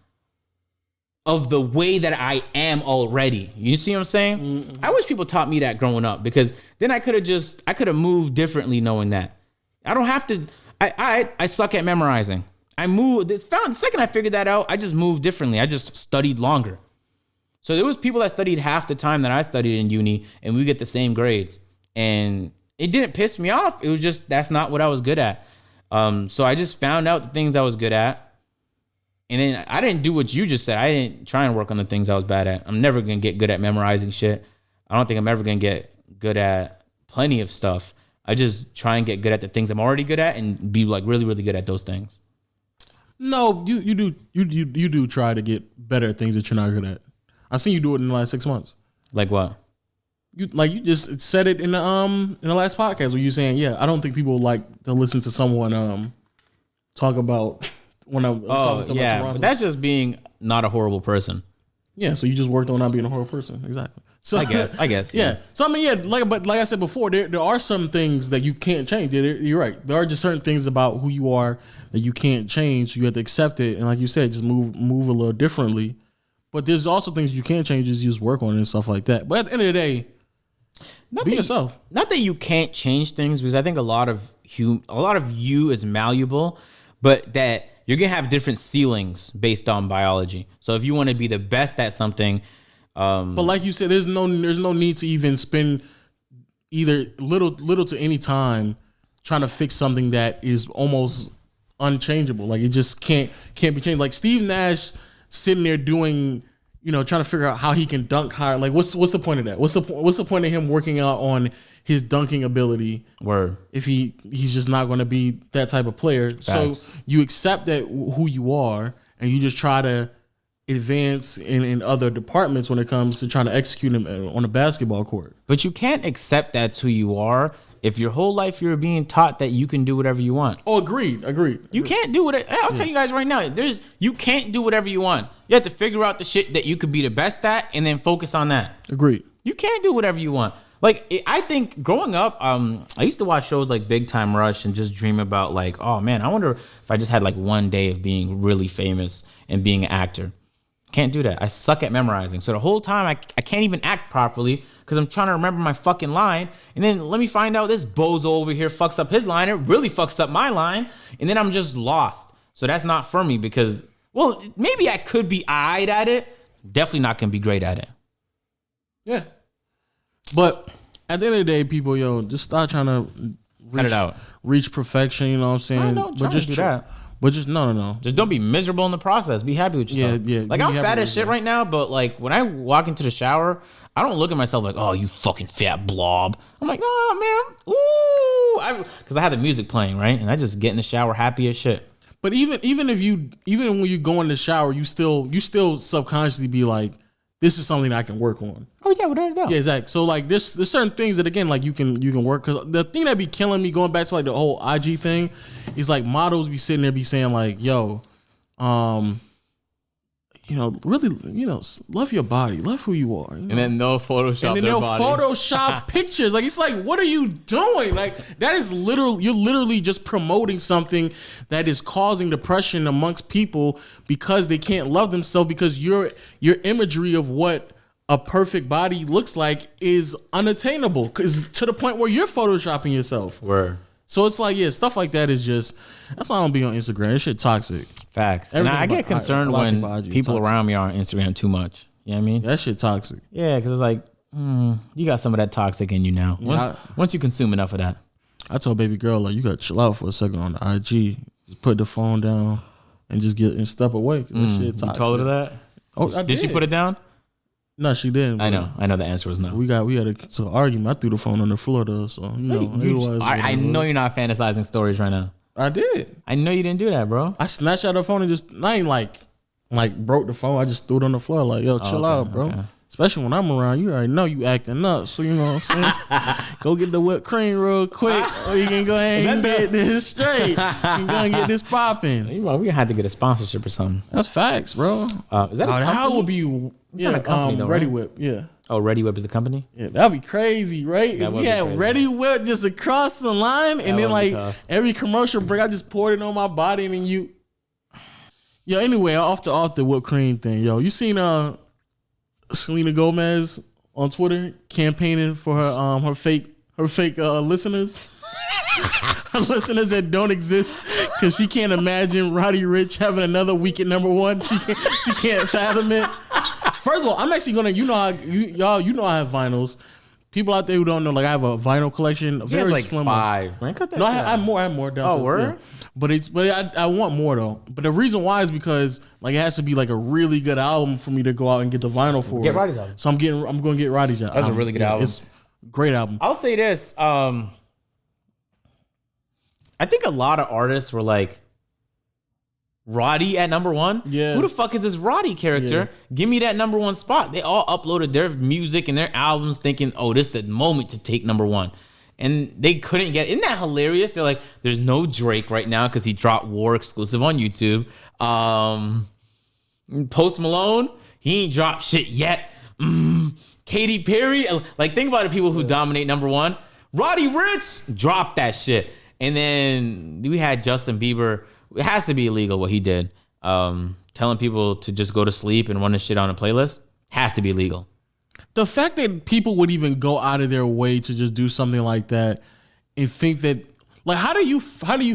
of the way that I am already. You see what I'm saying? Mm-hmm. I wish people taught me that growing up, because then I could have moved differently knowing that. I don't have to, I suck at memorizing. The second I figured that out, I just moved differently. I just studied longer. So there was people that studied half the time that I studied in uni, and we get the same grades. And it didn't piss me off. It was just, that's not what I was good at. So I just found out the things I was good at. And then I didn't do what you just said. I didn't try and work on the things I was bad at. I'm never going to get good at memorizing shit. I don't think I'm ever going to get good at plenty of stuff. I just try and get good at the things I'm already good at and be like really, really good at those things. No, you do try to get better at things that you're not good at. I've seen you do it in the last 6 months. Like what? You just said it in the last podcast where you saying, yeah, I don't think people like to listen to someone talk about when I'm talking to Toronto. But that's just being not a horrible person. Yeah, so you just worked on not being a horrible person. Exactly. So I guess. Yeah. So I mean, yeah, like I said before, there are some things that you can't change. You're right. There are just certain things about who you are that you can't change. So you have to accept it, and like you said, just move a little differently. But there's also things you can't change. Just use work on it and stuff like that. But at the end of the day, be yourself. Not that you can't change things, because I think a lot of you is malleable, but that you're gonna have different ceilings based on biology. So if you want to be the best at something, but like you said, there's no need to even spend either little to any time trying to fix something that is almost unchangeable. Like it just can't be changed. Like Steve Nash sitting there doing, trying to figure out how he can dunk higher. Like what's the point of that? What's the point of him working out on his dunking ability? Word. If he's just not going to be that type of player. Facts. So you accept that who you are, and you just try to advance in other departments when it comes to trying to execute him on a basketball court. But you can't accept that's who you are if your whole life you're being taught that you can do whatever you want. Oh, agreed. You can't do whatever. I'll tell you guys right now, you can't do whatever you want. You have to figure out the shit that you could be the best at and then focus on that. Agreed. You can't do whatever you want. Like, I think growing up, I used to watch shows like Big Time Rush and just dream about like, oh man, I wonder if I just had like one day of being really famous and being an actor. Can't do that. I suck at memorizing. So the whole time I can't even act properly because I'm trying to remember my fucking line. And then let me find out this bozo over here fucks up his line. It really fucks up my line. And then I'm just lost. So that's not for me because, well, maybe I could be eyed at it. Definitely not going to be great at it. Yeah. But at the end of the day, people, just start trying to reach perfection. You know what I'm saying? But just do that. But just no. Just don't be miserable in the process. Be happy with yourself. Yeah. Like I'm fat as shit right now, but like when I walk into the shower, I don't look at myself like, oh, you fucking fat blob. I'm like, oh man, ooh, because I had the music playing, right, and I just get in the shower happy as shit. But even when you go in the shower, you still subconsciously be like, this is something I can work on. Oh yeah, without a doubt. Yeah, exactly. So like there's certain things that again like you can work, because the thing that be killing me going back to like the whole IG thing is like models be sitting there be saying like, yo, really, love your body, love who you are. And then no Photoshop. And then they'll Photoshop pictures. Like, it's like, what are you doing? Like, that is you're literally just promoting something that is causing depression amongst people because they can't love themselves, because your imagery of what a perfect body looks like is unattainable, because to the point where you're Photoshopping yourself. Word. So it's like, yeah, stuff like that is just, that's why I don't be on Instagram. This shit toxic. Facts. And I get concerned when people around me are on Instagram too much. You know what I mean? That shit toxic. Yeah, because it's like, you got some of that toxic in you now. Once you consume enough of that. I told baby girl, like, you got to chill out for a second on the IG. Just put the phone down and just step away. That shit toxic. You told her that? Oh, did she put it down? No, she didn't. I know the answer was no. We had an argument. I threw the phone on the floor though, so I know you're not fantasizing stories right now. I did. I know you didn't do that, bro. I snatched out the phone and I ain't like broke the phone. I just threw it on the floor like, yo, chill out, bro. Okay. Especially when I'm around, you already know you acting up. So you know what I'm saying? Go get the whipped cream real quick, or you can go ahead and get this straight. You can go and get this popping. We gonna have to get a sponsorship or something. That's facts, bro. Is that how would be? Yeah, company though, Ready right? Whip. Yeah. Oh, Ready Whip is the company? Yeah, that'd be crazy, right? If we had Ready Whip just across the line, and then like every commercial break, I just poured it on my body, and then you. Yo, anyway, off the whipped cream thing, yo, you seen Selena Gomez on Twitter campaigning for her fake listeners, her listeners that don't exist, because she can't imagine Roddy Ricch having another week at number one. She can't fathom it. First of all, I'm actually gonna, you know I have vinyls. People out there who don't know, like I have a vinyl collection, a very like slim 5. Man, cut that. No, I have more. Oh, word? Yeah. But I want more though. But the reason why is because like it has to be like a really good album for me to go out and get the vinyl for. Get Roddy's album. So I'm going to get Roddy's album. That's a really good album. It's a great album. I'll say this. I think a lot of artists were like, Roddy at number one? Yeah. Who the fuck is this Roddy character? Yeah. Give me that number one spot. They all uploaded their music and their albums thinking, oh, this is the moment to take number one. And they couldn't get, isn't that hilarious? They're like, there's no Drake right now because he dropped War exclusive on YouTube. Post Malone, he ain't dropped shit yet. Katy Perry, like think about the people who dominate number one. Roddy Ricch dropped that shit. And then we had Justin Bieber. It has to be illegal what he did. Telling people to just go to sleep and run this shit on a playlist has to be illegal. The fact that people would even go out of their way to just do something like that and think that, like, how do you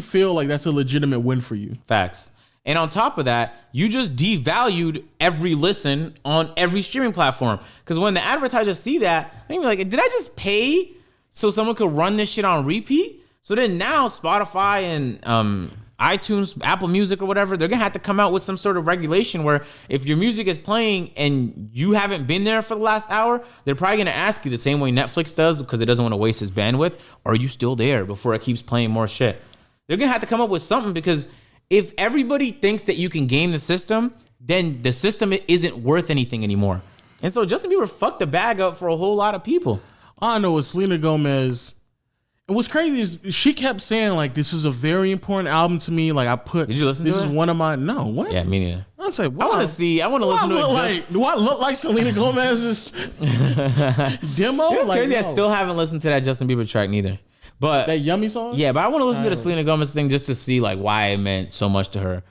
feel like that's a legitimate win for you? Facts. And on top of that, you just devalued every listen on every streaming platform. Because when the advertisers see that, they be like, did I just pay so someone could run this shit on repeat? So then now Spotify and iTunes, Apple Music or whatever, they're going to have to come out with some sort of regulation where if your music is playing and you haven't been there for the last hour, they're probably going to ask you the same way Netflix does because it doesn't want to waste its bandwidth. Are you still there before it keeps playing more shit? They're going to have to come up with something, because if everybody thinks that you can game the system, then the system isn't worth anything anymore. And so Justin Bieber fucked the bag up for a whole lot of people. All I know is Selena Gomez. And what's crazy is she kept saying, like, this is a very important album to me. Like, Did you listen to it? This is one of my... No, what? Yeah, me neither. I'd say, wow. I want to listen to it. Do I look like Selena Gomez's demo? It's like, crazy. no. I still haven't listened to that Justin Bieber track neither. But that Yummy song? Yeah, but I want to listen to the Selena Gomez thing just to see, like, why it meant so much to her.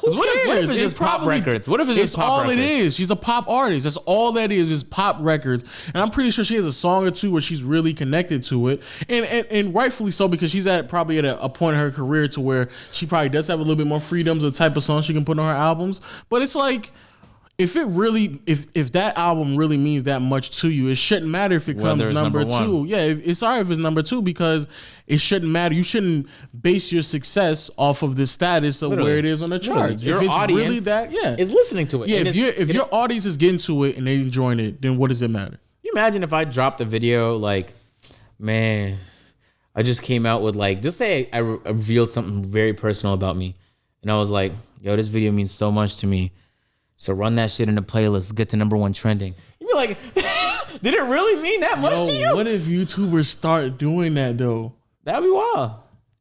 What if it's just pop records? What if it's just pop records? It is. She's a pop artist. That's all that is pop records. And I'm pretty sure she has a song or two where she's really connected to it. And rightfully so, because she's probably at a point in her career to where she probably does have a little bit more freedom to the type of song she can put on her albums. But it's like, if that album really means that much to you, it shouldn't matter if it comes number 2. Yeah, it's alright if it's number 2, because it shouldn't matter. You shouldn't base your success off of the status of where it is on the charts. Your if it's audience really that, is listening to it. Yeah, if your audience is getting to it and they enjoying it, then what does it matter? You imagine if I dropped a video like, man, I just came out with, like, just say I revealed something very personal about me, and I was like, yo, this video means so much to me. So run that shit in the playlist, get to number 1 trending. You'd be like, Did it really mean that much to you? What if YouTubers start doing that though? That'd be wild.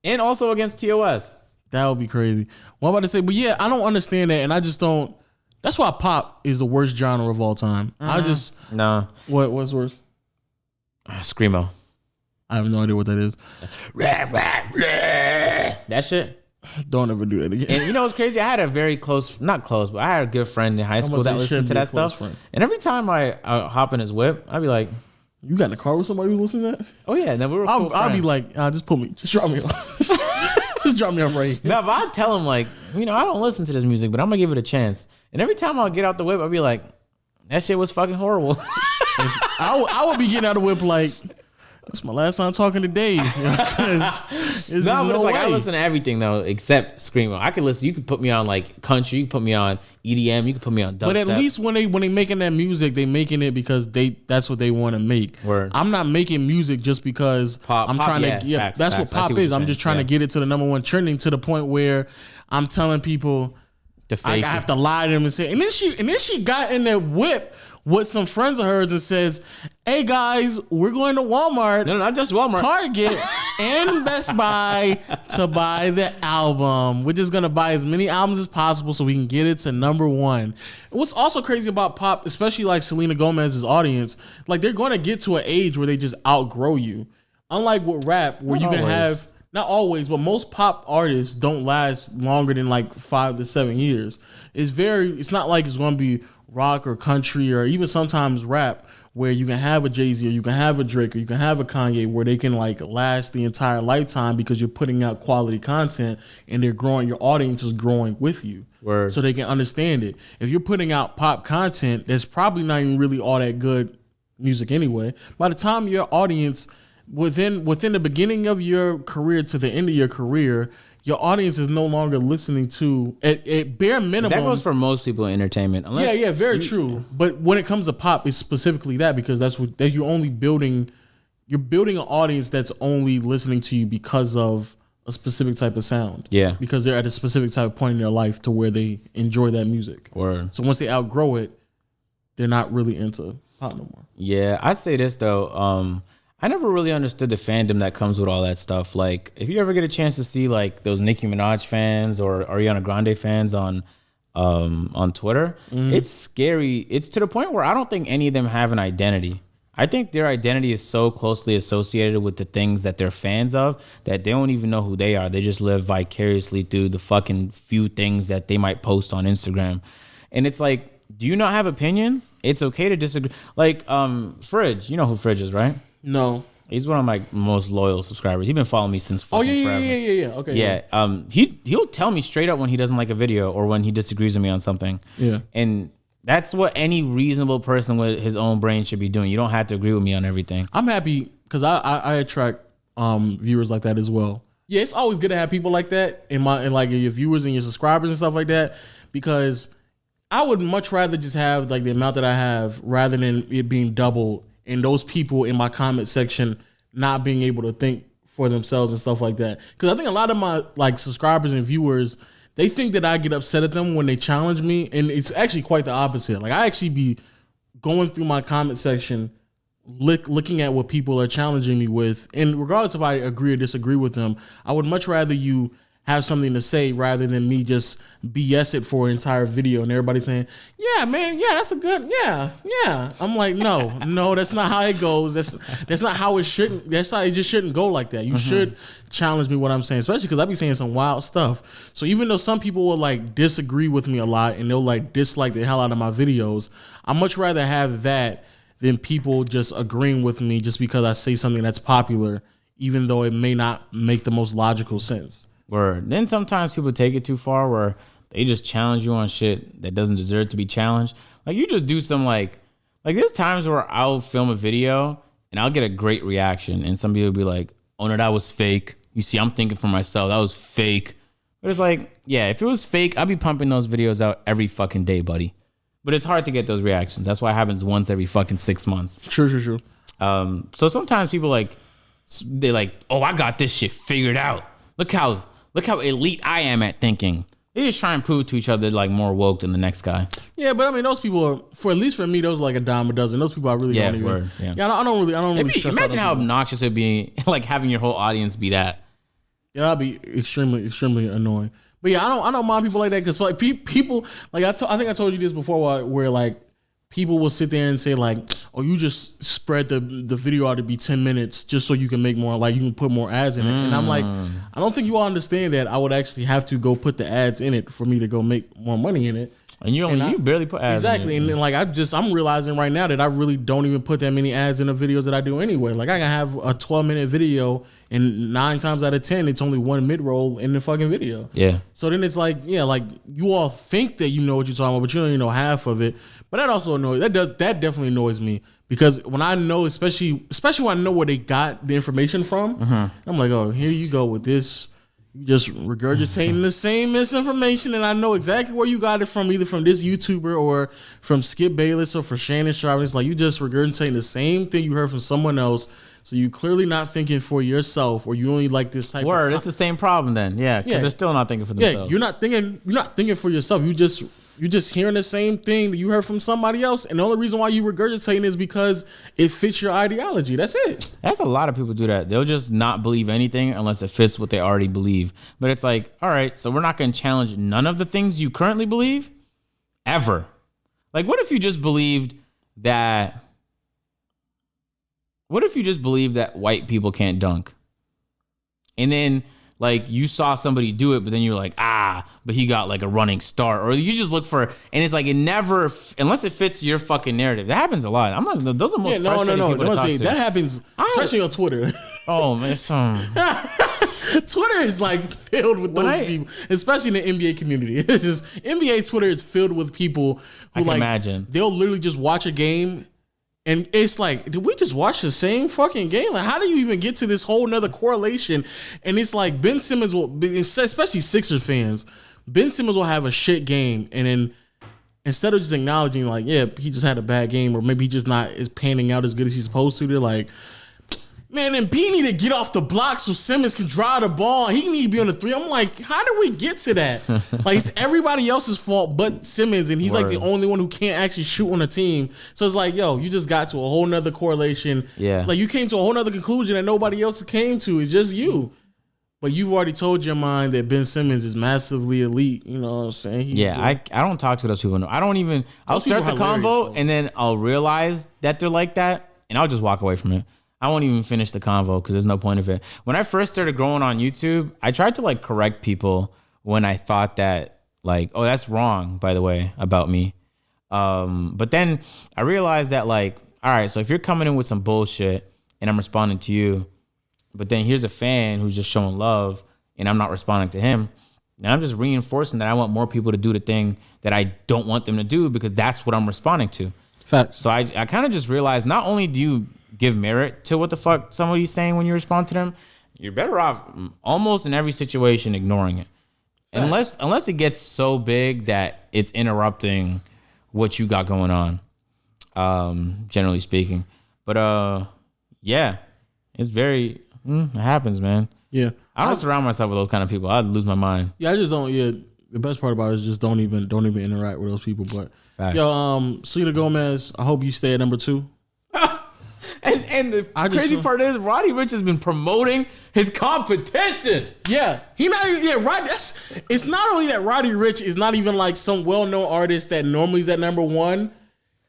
And also against TOS. That would be crazy. What I'm about to say, but yeah, I don't understand that, and I just don't. That's why pop is the worst genre of all time. I just What's worse? Screamo. I have no idea what that is. That shit. Don't ever do that again. And you know what's crazy? I had a very close, not close, but I had a good friend in high school that listened to that stuff. Friend. And every time I hop in his whip, I'd be like, "You got in the car with somebody who's listening to that?" Oh yeah, and then we were. I'll be like, just drop me off. Just drop me off right here. No, but I'd tell him like, I don't listen to this music, but I'm gonna give it a chance. And every time I'll get out the whip, I'll be like, that shit was fucking horrible. I would be getting out of the whip like, that's my last time talking to Dave. But it's like I listen to everything though except screamo. I can listen. You could put me on like country. You can put me on EDM. You can put me on dubstep. But at least when they making that music, they making it because that's what they want to make. Word. I'm not making music just because I'm trying to. Yeah, facts, that's what pop is. I'm just trying to get it to the #1 trending to the point where I'm telling people I have to lie to them and say. And then she got in that whip with some friends of hers and says, "Hey guys, we're going to Walmart, no, not just Walmart, Target, and Best Buy to buy the album. We're just gonna buy as many albums as possible so we can get it to #1." And what's also crazy about pop, especially like Selena Gomez's audience, like they're going to get to an age where they just outgrow you. Unlike with rap, where you can have, not always, but most pop artists don't last longer than like 5 to 7 years. It's not like it's going to be rock or country or even sometimes rap where you can have a Jay-Z or you can have a Drake or you can have a Kanye where they can like last the entire lifetime because you're putting out quality content and they're growing, your audience is growing with you. Word. So they can understand it. If you're putting out pop content, that's probably not even really all that good music anyway. By the time your audience, within the beginning of your career to the end of your career, your audience is no longer listening to at bare minimum. That goes for most people in entertainment. Very true. But when it comes to pop, it's specifically that because you're only building. You're building an audience that's only listening to you because of a specific type of sound. Yeah. Because they're at a specific type of point in their life to where they enjoy that music. Word. So once they outgrow it, they're not really into pop no more. Yeah, I'd say this though. I never really understood the fandom that comes with all that stuff. Like, if you ever get a chance to see like those Nicki Minaj fans or Ariana Grande fans on Twitter, it's scary. It's to the point where I don't think any of them have an identity. I think their identity is so closely associated with the things that they're fans of that they don't even know who they are. They just live vicariously through the fucking few things that they might post on Instagram. And it's like, do you not have opinions? It's okay to disagree. Like, Fridge, you know who Fridge is, right? No. He's one of my most loyal subscribers. He's been following me since fucking forever. Yeah. Okay. Yeah. He'll tell me straight up when he doesn't like a video or when he disagrees with me on something. Yeah. And that's what any reasonable person with his own brain should be doing. You don't have to agree with me on everything. I'm happy because I attract viewers like that as well. Yeah, it's always good to have people like that in like your viewers and your subscribers and stuff like that because I would much rather just have like the amount that I have rather than it being doubled. And those people in my comment section not being able to think for themselves and stuff like that. Because I think a lot of my like subscribers and viewers, they think that I get upset at them when they challenge me. And it's actually quite the opposite. Like I actually be going through my comment section, looking at what people are challenging me with. And regardless if I agree or disagree with them, I would much rather you have something to say rather than me just BS it for an entire video and everybody saying, yeah, man, yeah, that's a good, yeah. I'm like, no, that's not how it goes. That's not how it shouldn't, that's how it just shouldn't go like that. You should challenge me what I'm saying, especially because I be saying some wild stuff. So even though some people will like disagree with me a lot and they'll like dislike the hell out of my videos, I much rather have that than people just agreeing with me just because I say something that's popular, even though it may not make the most logical sense. Word. Then sometimes people take it too far where they just challenge you on shit that doesn't deserve to be challenged. Like you just do some like there's times where I'll film a video and I'll get a great reaction and some people will be like, oh no, that was fake. You see, I'm thinking for myself, that was fake. But it's like, yeah, if it was fake, I'd be pumping those videos out every fucking day, buddy. But it's hard to get those reactions. That's why it happens once every fucking 6 months. True. So sometimes people they're like, oh, I got this shit figured out. Look how elite I am at thinking. They just try and prove to each other like more woke than the next guy. Yeah, but I mean, those people are, for at least for me, those are like a dime a dozen. Those people I really don't even. Word, yeah. I don't really stress out. Imagine how obnoxious it'd be, like having your whole audience be that. Yeah, that'd be extremely annoying. But yeah, I don't mind people like that because like people like I think I told you this before where like people will sit there and say like, oh, you just spread the video out to be 10 minutes just so you can make more, like you can put more ads in it. And I'm like, I don't think you all understand that I would actually have to go put the ads in it for me to go make more money in it. And you barely put ads exactly. in it. And then like I'm realizing right now that I really don't even put that many ads in the videos that I do anyway. Like I can have a 12-minute video and 9 times out of 10 it's only one mid-roll in the fucking video. Yeah. So then it's like, yeah, like you all think that you know what you're talking about, but you don't even know half of it. But that also annoys. That definitely annoys me because when I know, especially when I know where they got the information from, I'm like, oh, here you go with this. You just regurgitating the same misinformation, and I know exactly where you got it from, either from this YouTuber or from Skip Bayless or from Shannon Sharp. It's like you just regurgitating the same thing you heard from someone else. So you clearly not thinking for yourself, or you only like this type. Word, it's the same problem then. Yeah, because they're still not thinking for themselves. Yeah, you're not thinking for yourself. You're just hearing the same thing that you heard from somebody else, and the only reason why you regurgitating is because it fits your ideology. That's it. That's a lot of people do that. They'll just not believe anything unless it fits what they already believe. But it's like, all right, so we're not going to challenge none of the things you currently believe ever. Like, what if you just believed that? What if you just believe that white people can't dunk? And then like you saw somebody do it, but then you're like, but he got like a running start, or you just look for, and it's like it never, unless it fits your fucking narrative. That happens a lot. Those are most frustrating people to talk to. That happens, especially on Twitter. Oh man, Twitter is like filled with those people, especially in the NBA community. It's just NBA Twitter is filled with people who imagine they'll literally just watch a game. And it's like, did we just watch the same fucking game? Like, how do you even get to this whole nother correlation? And it's like Ben Simmons will, especially Sixers fans, Ben Simmons will have a shit game, and then instead of just acknowledging like, yeah, he just had a bad game, or maybe he just not is panning out as good as he's supposed to, they're like, man, and B need to get off the block so Simmons can drive the ball. He need to be on the 3. I'm like, how did we get to that? Like, it's everybody else's fault but Simmons, and he's like the only one who can't actually shoot on the team. So it's like, yo, you just got to a whole nother correlation. Yeah. Like, you came to a whole nother conclusion that nobody else came to. It's just you. But you've already told your mind that Ben Simmons is massively elite. You know what I'm saying? I don't talk to those people. No, I don't even. I'll start the convo and then I'll realize that they're like that, and I'll just walk away from it. I won't even finish the convo because there's no point of it. When I first started growing on YouTube, I tried to like correct people when I thought that like, oh, that's wrong, by the way, about me. But then I realized that like, all right, so if you're coming in with some bullshit and I'm responding to you, but then here's a fan who's just showing love and I'm not responding to him, and I'm just reinforcing that I want more people to do the thing that I don't want them to do because that's what I'm responding to. Fact. So I kind of just realized not only do you give merit to what the fuck somebody's saying when you respond to them, you're better off almost in every situation ignoring it. Fact. Unless it gets so big that it's interrupting what you got going on, generally speaking. But yeah, it's very, it happens, man. Yeah. I don't surround myself with those kind of people. I'd lose my mind. Yeah, I just don't, the best part about it is just don't even interact with those people. But Facts. Yo, Selena Gomez, I hope you stay at number 2. And the crazy part is Roddy Ricch has been promoting his competition. Yeah, he not even it's not only that Roddy Ricch is not even like some well-known artist that normally is at number 1.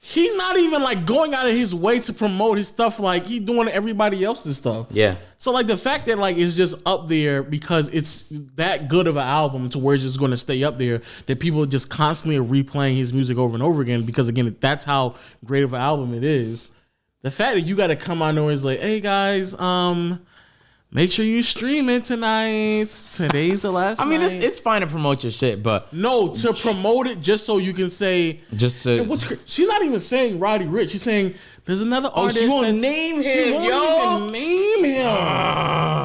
He's not even like going out of his way to promote his stuff like he's doing everybody else's stuff. Yeah. So like the fact that like it's just up there because it's that good of an album to where it's just going to stay up there, that people are just constantly replaying his music over and over again because again that's how great of an album it is. The fact that you got to come out and it's like, hey guys, make sure you stream it tonight. Today's the last night. It's fine to promote your shit, but no, to promote it just so you can say. She's not even saying Roddy Ricch. She's saying there's another artist. She won't name him. She won't even name him.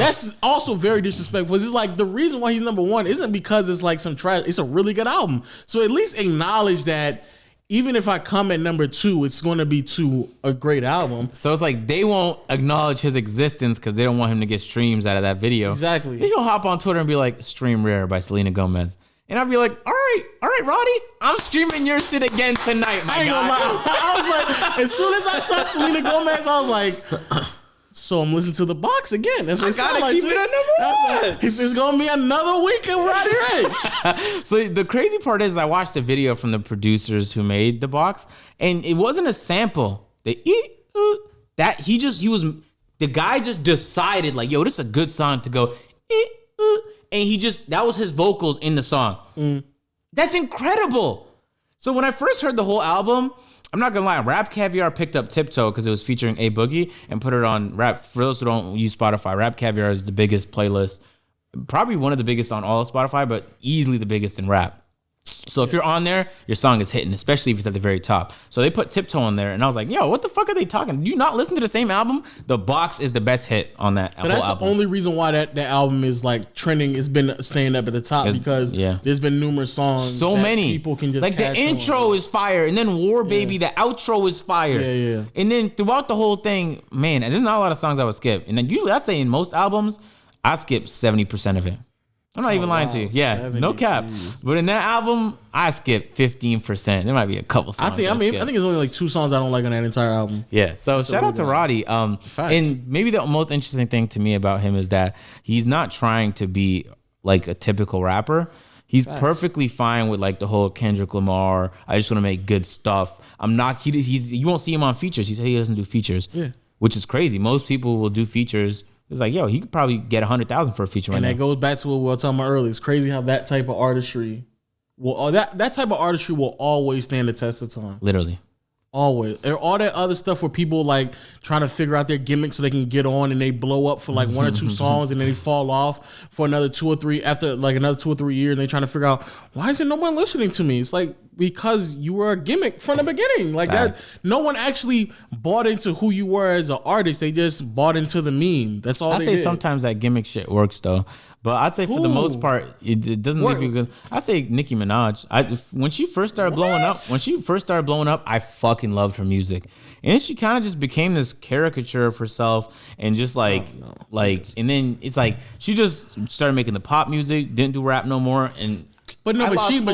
That's also very disrespectful. It's like the reason why he's number 1 isn't because it's like some trash. It's a really good album. So at least acknowledge that. Even if I come at number 2, it's going to be to a great album. So it's like they won't acknowledge his existence because they don't want him to get streams out of that video. Exactly. He'll hop on Twitter and be like, "Stream Rare" by Selena Gomez. And I'd be like, all right, Roddy, I'm streaming your shit again tonight, my I ain't guy. gonna lie. I was like, as soon as I saw Selena Gomez, I was like, so I'm listening to the box again. That's what it sounds like. Keep it at number one. It's gonna be another week of Roddy Ricch. So the crazy part is I watched a video from the producers who made the box, and it wasn't a sample. The guy just decided like, yo, this is a good song to go, and that was his vocals in the song. That's incredible. So when I first heard the whole album, I'm not gonna lie, Rap Caviar picked up Tiptoe because it was featuring A Boogie and put it on Rap. For those who don't use Spotify, Rap Caviar is the biggest playlist, probably one of the biggest on all of Spotify, but easily the biggest in rap. So if you're on there, your song is hitting, especially if it's at the very top. So they put Tiptoe on there, and I was like, yo, what the fuck are they talking? Do you not listen to the same album? The Box is the best hit on that But that's album. the only reason why that album is like trending. It's been staying up at the top because there's been numerous songs. So many people can just like the intro is fire, and then War Baby, the outro is fire. Yeah. And then throughout the whole thing, man, there's not a lot of songs I would skip. And then usually I'd say in most albums, I skip 70% of it. I'm not even lying to you. Yeah, 70, no cap. Geez. But in that album, I skipped 15%. There might be a couple songs. I think it's only like 2 songs I don't like on that entire album. Yeah. So shout out to Roddy. And maybe the most interesting thing to me about him is that he's not trying to be like a typical rapper. He's perfectly fine with like the whole Kendrick Lamar. I just want to make good stuff. I'm not. You won't see him on features. He said he doesn't do features. Yeah. Which is crazy. Most people will do features. It's like, yo, he could probably get 100,000 for a feature right now. And that goes back to what we were talking about earlier. It's crazy how that type of artistry that type of artistry will always stand the test of time. Literally. Always. And all that other stuff where people like trying to figure out their gimmicks so they can get on and they blow up for like 1 or 2 songs and then they fall off for another 2 or 3 after like another 2 or 3 years and they trying to figure out why isn't no one listening to me? It's like because you were a gimmick from the beginning. Like that, no one actually bought into who you were as an artist. They just bought into the meme. That's all they did. Sometimes that gimmick shit works though. But I'd say for the most part, it doesn't leave you good. I'd say Nicki Minaj. When she first started blowing up, I fucking loved her music. And then she kind of just became this caricature of herself and just and then it's like she just started making the pop music, didn't do rap no more. But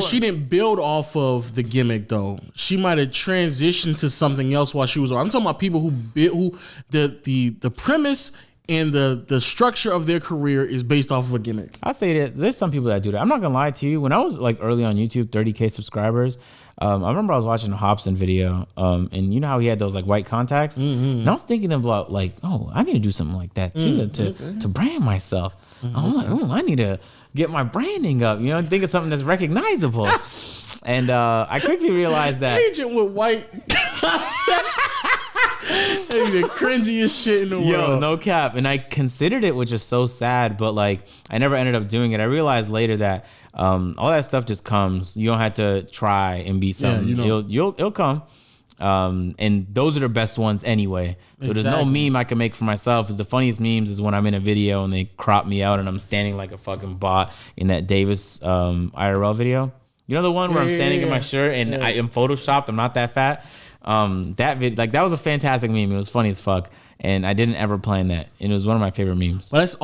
she didn't build off of the gimmick though. She might have transitioned to something else while she was on. I'm talking about people who the premise and the structure of their career is based off of a gimmick. I say that there's some people that do that. I'm not gonna lie to you. When I was like early on YouTube, 30K subscribers, I remember I was watching a Hobson video, and you know how he had those like white contacts, and I was thinking about like, oh, I need to do something like that too to brand myself. I'm like, oh, I need to get my branding up. You know, think of something that's recognizable. And I quickly realized that agent with white contacts. The cringiest shit in the world. Yo, no cap. And I considered it, which is so sad, but like I never ended up doing it. I realized later that all that stuff just comes. You don't have to try and be something. It'll come. And those are the best ones anyway. So there's no meme I can make for myself. It's the funniest memes is when I'm in a video and they crop me out and I'm standing like a fucking bot in that Davis IRL video. You know the one where I'm standing in my shirt and I am photoshopped. I'm not that fat. That video, like that was a fantastic meme. It was funny as fuck, and I didn't ever plan that. And it was one of my favorite memes. But that's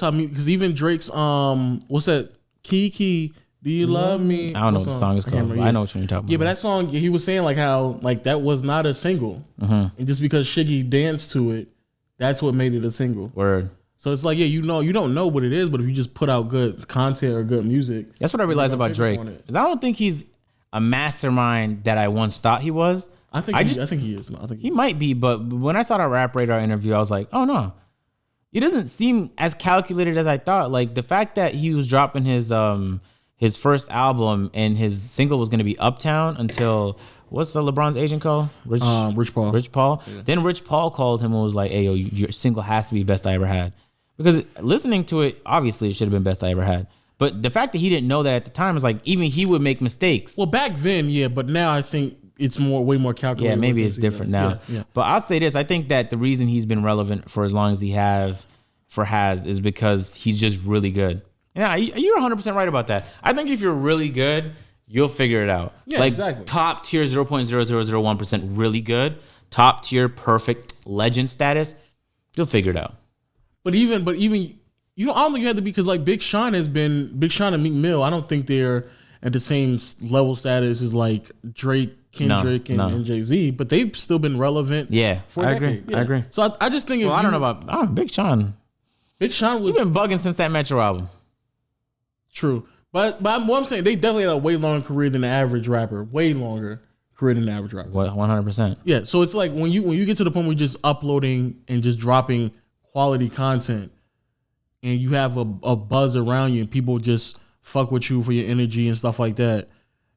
how because even Drake's what's that? Kiki, do you love me? I don't know what the song is called. I know what you're talking about. Yeah, but that song he was saying like how like that was not a single, and just because Shiggy danced to it, that's what made it a single. Word. So it's like, yeah, you don't know what it is, but if you just put out good content or good music, that's what I realized about Drake. Is I don't think he's a mastermind that I once thought he was. I think he is. No, he might be, but when I saw that Rap Radar interview, I was like, oh no, he doesn't seem as calculated as I thought. Like the fact that he was dropping his first album and his single was going to be Uptown until what's the LeBron's agent called? Rich Paul. Rich Paul. Yeah. Then Rich Paul called him and was like, hey, yo, your single has to be best I ever had. Because listening to it, obviously it should have been best I ever had. But the fact that he didn't know that at the time is like, even he would make mistakes. Well, back then, yeah, but now I think it's way more calculated. Yeah, maybe it's different now. Yeah. But I'll say this, I think that the reason he's been relevant for as long as he has is because he's just really good. Yeah, you're 100% right about that. I think if you're really good, you'll figure it out. Yeah, like, exactly. Top tier 0.0001% really good, top tier perfect legend status, you'll figure it out. But even I don't think you have to be, because like Big Sean and Meek Mill, I don't think they're at the same level status as like Drake, Kendrick, and Jay-Z, but they've still been relevant. Yeah, for a decade. I agree. So I just think I don't know about Big Sean. Big Sean was he's been bugging since that Metro album. True, but what I'm saying, they definitely had a way longer career than the average rapper. Way longer career than the average rapper. 100%. Yeah, so it's like when you get to the point where you're just uploading and just dropping quality content, and you have a buzz around you, and people just fuck with you for your energy and stuff like that.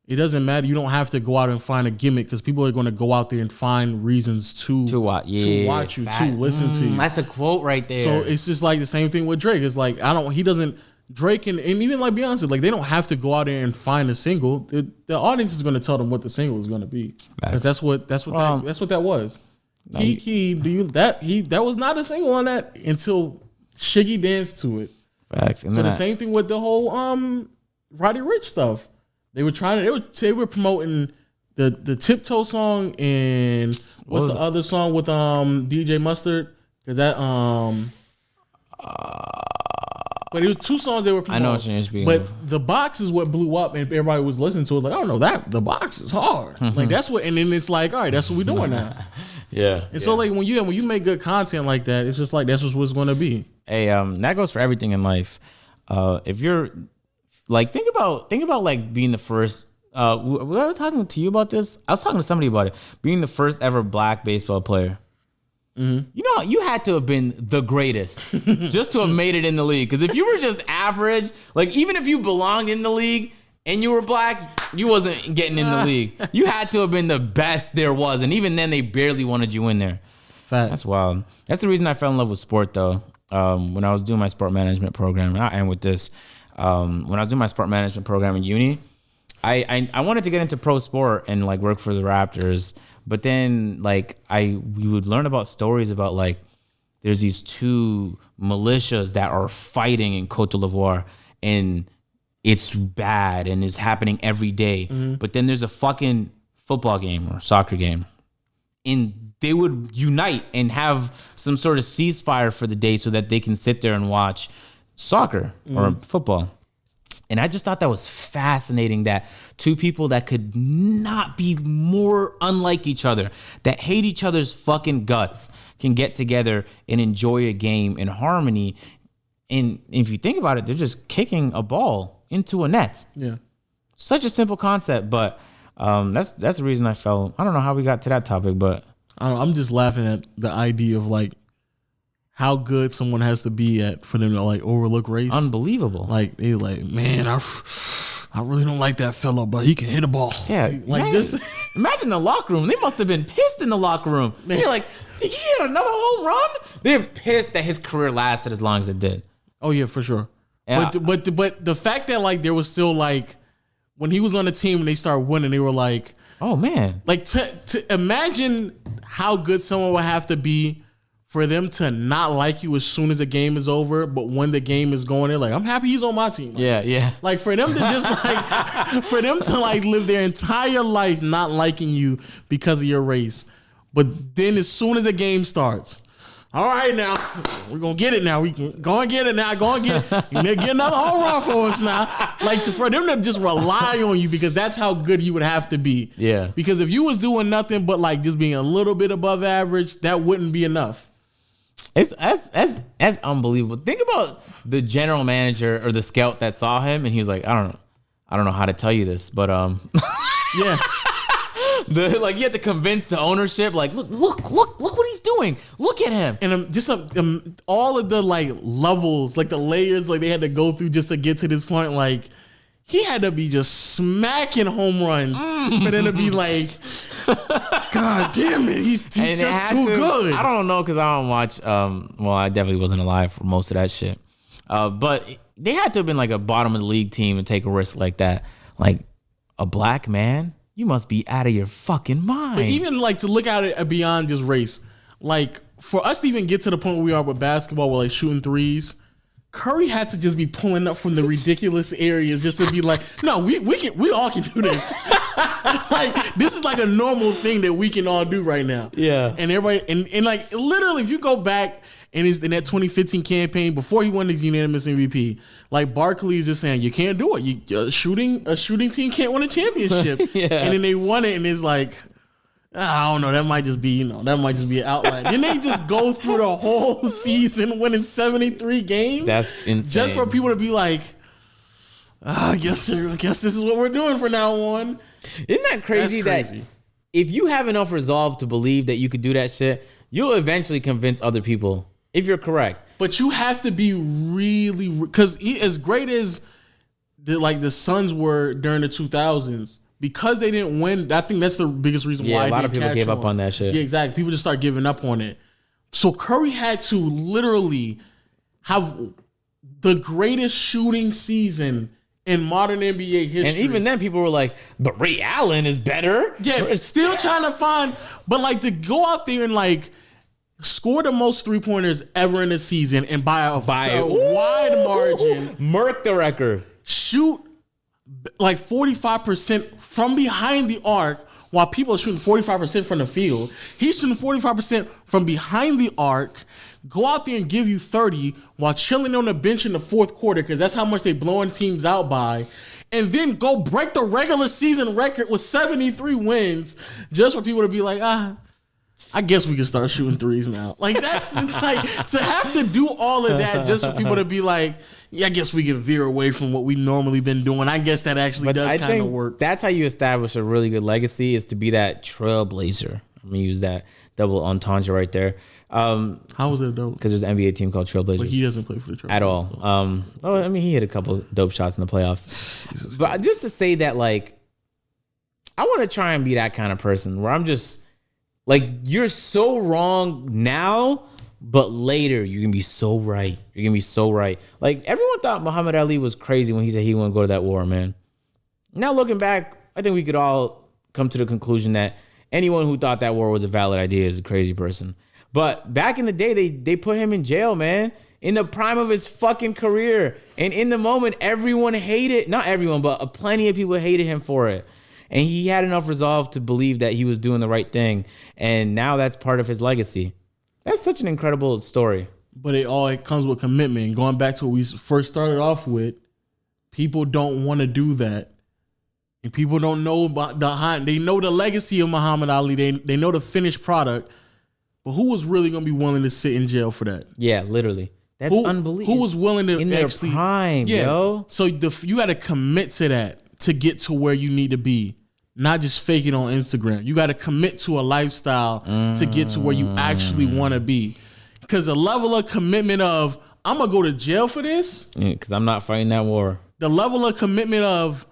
It doesn't matter. You don't have to go out and find a gimmick, because people are going to go out there and find reasons to watch you, to listen to you. That's a quote right there. So it's just like the same thing with Drake. It's like Drake and even like Beyonce, like they don't have to go out there and find a single. The audience is going to tell them what the single is going to be, because that's what that was. That was not a single on that until Shiggy danced to it. Facts. And so the same thing with the whole Roddy Ricch stuff. They were promoting the Tiptoe song, and what's the other song with DJ Mustard? Because that but it was two songs they were promoting. I know what you're speaking But of. The Box is what blew up, and everybody was listening to it. Like, I don't know, that The Box is hard. Like that's what, and then it's like, all right, that's what we're doing now. Yeah. And so like when you make good content like that, it's just like that's just what it's going to be. Hey, that goes for everything in life. If you're like, think about like being the first. We were talking to you about this. I was talking to somebody about it. Being the first ever black baseball player. Mm-hmm. You know, you had to have been the greatest just to have made it in the league. Because if you were just average, like even if you belonged in the league and you were black, you wasn't getting in the league. You had to have been the best there was, and even then, they barely wanted you in there. Fact. That's wild. That's the reason I fell in love with sport, though. When I was doing my sport management program, and I'll end with this. When I was doing my sport management program in uni, I wanted to get into pro sport and like work for the Raptors, but then like we would learn about stories about like there's these two militias that are fighting in Cote d'Ivoire, and it's bad and it's happening every day. Mm-hmm. But then there's a fucking football game or soccer game, and they would unite and have some sort of ceasefire for the day so that they can sit there and watch soccer or football. And I just thought that was fascinating, that two people that could not be more unlike each other, that hate each other's fucking guts, can get together and enjoy a game in harmony. And if you think about it, they're just kicking a ball into a net. Yeah. Such a simple concept, but that's the reason I fell. I don't know how we got to that topic, but I'm just laughing at the idea of like how good someone has to be at for them to like overlook race. Unbelievable. Like they like, man, I really don't like that fella, but he can hit a ball. Yeah, like man, this. Imagine the locker room. They must have been pissed in the locker room. They're like, he hit another home run. They're pissed that his career lasted as long as it did. Oh yeah, for sure. Yeah. But the fact that like there was still like when he was on the team and they started winning, they were like, oh man, like to imagine how good someone would have to be for them to not like you as soon as the game is over, but when the game is going, they're like, I'm happy he's on my team. Yeah. Like for them to just like, for them to like live their entire life not liking you because of your race. But then as soon as the game starts, all right now, we're going to get it now. We can go and get it now. Go and get it. You're going to get another home run for us now. Like for them to just rely on you, because that's how good you would have to be. Yeah. Because if you was doing nothing but like just being a little bit above average, that wouldn't be enough. It's that's unbelievable. Think about the general manager or the scout that saw him, and he was like, I don't know how to tell you this, but yeah. Like you have to convince the ownership, like look what he's doing. Look at him. And just all of the like levels, like the layers, like they had to go through just to get to this point. Like he had to be just smacking home runs for them to be like, God damn it, he's just too good. I don't know, because I don't watch. Well, I definitely wasn't alive for most of that shit. But they had to have been like a bottom of the league team and take a risk like that. Like a black man, you must be out of your fucking mind. But even like to look at it beyond just race, like for us to even get to the point where we are with basketball, we're like shooting threes. Curry had to just be pulling up from the ridiculous areas just to be like, no, we all can do this. Like, this is like a normal thing that we can all do right now. Yeah. And everybody, and like, literally, if you go back in that 2015 campaign, before he won his unanimous MVP, like, Barkley is just saying, you can't do it. A shooting team can't win a championship. Yeah. And then they won it, and it's like, I don't know. That might just be, an outlier. Then they just go through the whole season winning 73 games. That's insane. Just for people to be like, I guess this is what we're doing from now on. Isn't that crazy? That if you have enough resolve to believe that you could do that shit, you'll eventually convince other people if you're correct. But you have to be really, because as great as the Suns were during the 2000s. Because they didn't win, I think that's the biggest reason why a lot of people gave up on that shit. Yeah, exactly. People just start giving up on it. So Curry had to literally have the greatest shooting season in modern NBA history. And even then, people were like, but Ray Allen is better. Yeah, still trying to find, but like to go out there and like score the most 3-pointers ever in a season and by a wide margin. Murk the record. Shoot like 45% from behind the arc while people are shooting 45% from the field. He's shooting 45% from behind the arc, go out there and give you 30 while chilling on the bench in the fourth quarter because that's how much they blowing teams out by, and then go break the regular season record with 73 wins just for people to be like, I guess we can start shooting threes now. Like, that's like, to have to do all of that just for people to be like, yeah, I guess we can veer away from what we normally been doing. I guess that actually does kind of work. That's how you establish a really good legacy, is to be that trailblazer. I'm going to use that double entendre right there. How was it dope? Because there's an NBA team called Trailblazers. But he doesn't play for the Trailblazers. At all. I mean, he hit a couple dope shots in the playoffs. Jesus but Christ. Just to say that, like, I want to try and be that kind of person where I'm just, like, you're so wrong now, but later you're going to be so right. You're going to be so right. Like, everyone thought Muhammad Ali was crazy when he said he wouldn't go to that war, man. Now looking back, I think we could all come to the conclusion that anyone who thought that war was a valid idea is a crazy person. But back in the day, they put him in jail, man, in the prime of his fucking career. And in the moment, everyone hated, not everyone, but plenty of people hated him for it. And he had enough resolve to believe that he was doing the right thing. And now that's part of his legacy. That's such an incredible story. But it comes with commitment. Going back to what we first started off with, people don't want to do that. And people don't know about they know the legacy of Muhammad Ali. They know the finished product. But who was really going to be willing to sit in jail for that? Yeah, literally. That's unbelievable. Who was willing to in actually... their prime, yo. So you got to commit to that to get to where you need to be. Not just fake it on Instagram. You got to commit to a lifestyle to get to where you actually want to be. Because the level of commitment of, I'm going to go to jail for this. Because I'm not fighting that war. The level of commitment of,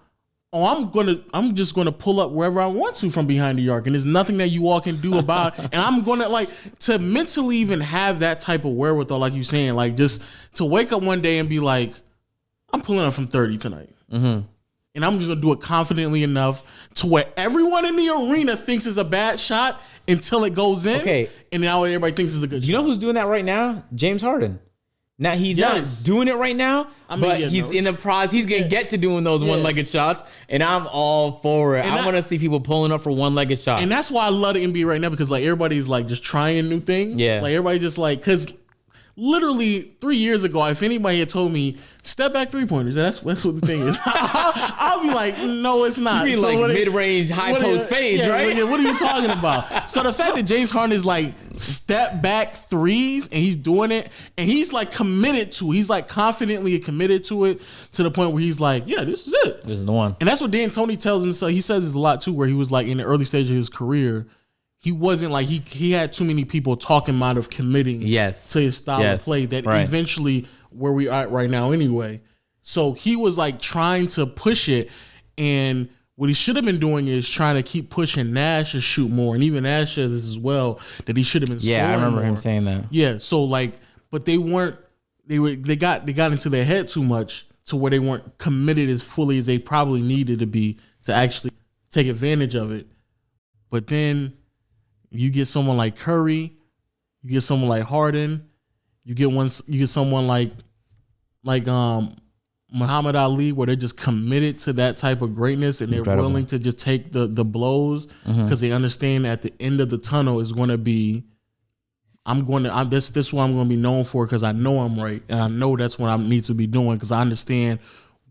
I'm just going to pull up wherever I want to from behind the arc. And there's nothing that you all can do about it. And I'm going to, to mentally even have that type of wherewithal, like you're saying, like, just to wake up one day and be like, I'm pulling up from 30 tonight. Mm-hmm. And I'm just going to do it confidently enough to where everyone in the arena thinks it's a bad shot until it goes in. Okay. And now everybody thinks it's a good shot. You know who's doing that right now? James Harden. Now, he's not doing it right now, but he's in the process. He's going to get to doing those one-legged shots, and I'm all for it. I want to see people pulling up for one-legged shots. And that's why I love the NBA right now, because, everybody's, just trying new things. Yeah. Everybody just, because literally 3 years ago, if anybody had told me, step back 3-pointers, that's what the thing is. I'll be like, no, it's not. You mean mid-range, high-post fades, right? Yeah, what are you talking about? So the fact that James Harden is step back threes and he's doing it and he's committed to it. He's confidently committed to it to the point where he's yeah, this is it. This is the one. And that's what Dan Tony tells him. So he says this a lot too, where he was in the early stage of his career, he wasn't he had too many people talking him out of committing to his style of play that eventually where we are right now anyway. So he was trying to push it, and what he should have been doing is trying to keep pushing Nash to shoot more. And even Nash says this as well, that he should have been scoring more. Yeah, I remember him saying that. Yeah, so but they weren't, they got into their head too much to where they weren't committed as fully as they probably needed to be to actually take advantage of it. But then you get someone like Curry, you get someone like Harden, you get someone like like Muhammad Ali, where they're just committed to that type of greatness and they're willing to just take the blows because they understand at the end of the tunnel is going to be, this is what I'm going to be known for because I know I'm right and I know that's what I need to be doing because I understand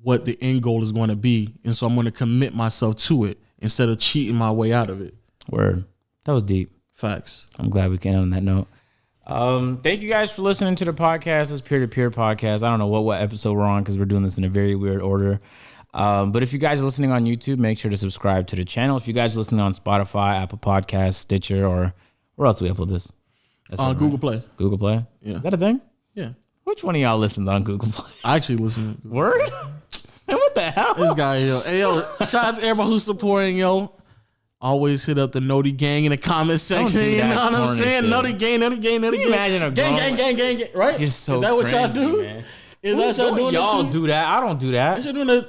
what the end goal is going to be, and so I'm going to commit myself to it instead of cheating my way out of it. Word. That was deep. Facts. I'm glad we can end on that note. Thank you guys for listening to the podcast. It's peer-to-peer podcast. I don't know what episode we're on because we're doing this in a very weird order. But if you guys are listening on YouTube, make sure to subscribe to the channel. If you guys are listening on Spotify, Apple Podcasts, Stitcher, or where else do we upload this? Google Play. Google Play? Yeah. Is that a thing? Yeah. Which one of y'all listens on Google Play? I actually listen to Google. Word? Man, what the hell? This guy, yo. Hey, yo, shout out to everybody who's supporting, yo. Always hit up the Nother gang in the comment section. You know what I'm saying? Shit. Nother gang. Can you imagine a gang, right? You're so Is that what y'all crazy, do? Man. Is that y'all doing y'all that too? do that? I don't do that. You're doing that.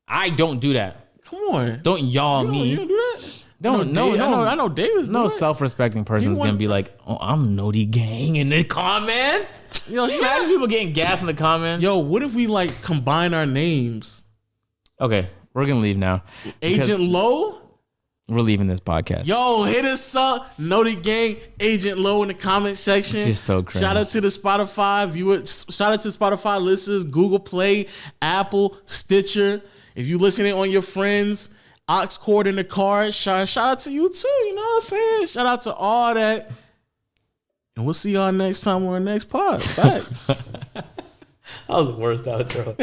I don't do that. Come on. Don't y'all me. You don't do that? I know Davis. No self-respecting person is gonna be like, "Oh, I'm Nother gang" in the comments. Yo, Can you imagine people getting gas in the comments? Yo, what if we like combine our names? Okay, we're gonna leave now. Agent Low. We're leaving this podcast. Yo, hit us up, Nother gang, Agent Low in the comment section. You're so crazy. Shout out to the Spotify viewers. Shout out to Spotify listeners, Google Play, Apple, Stitcher. If you listening on your friends, aux cord in the car, shout out to you too. You know what I'm saying? Shout out to all that. And we'll see y'all next time on our next pod. Thanks. That was the worst outro.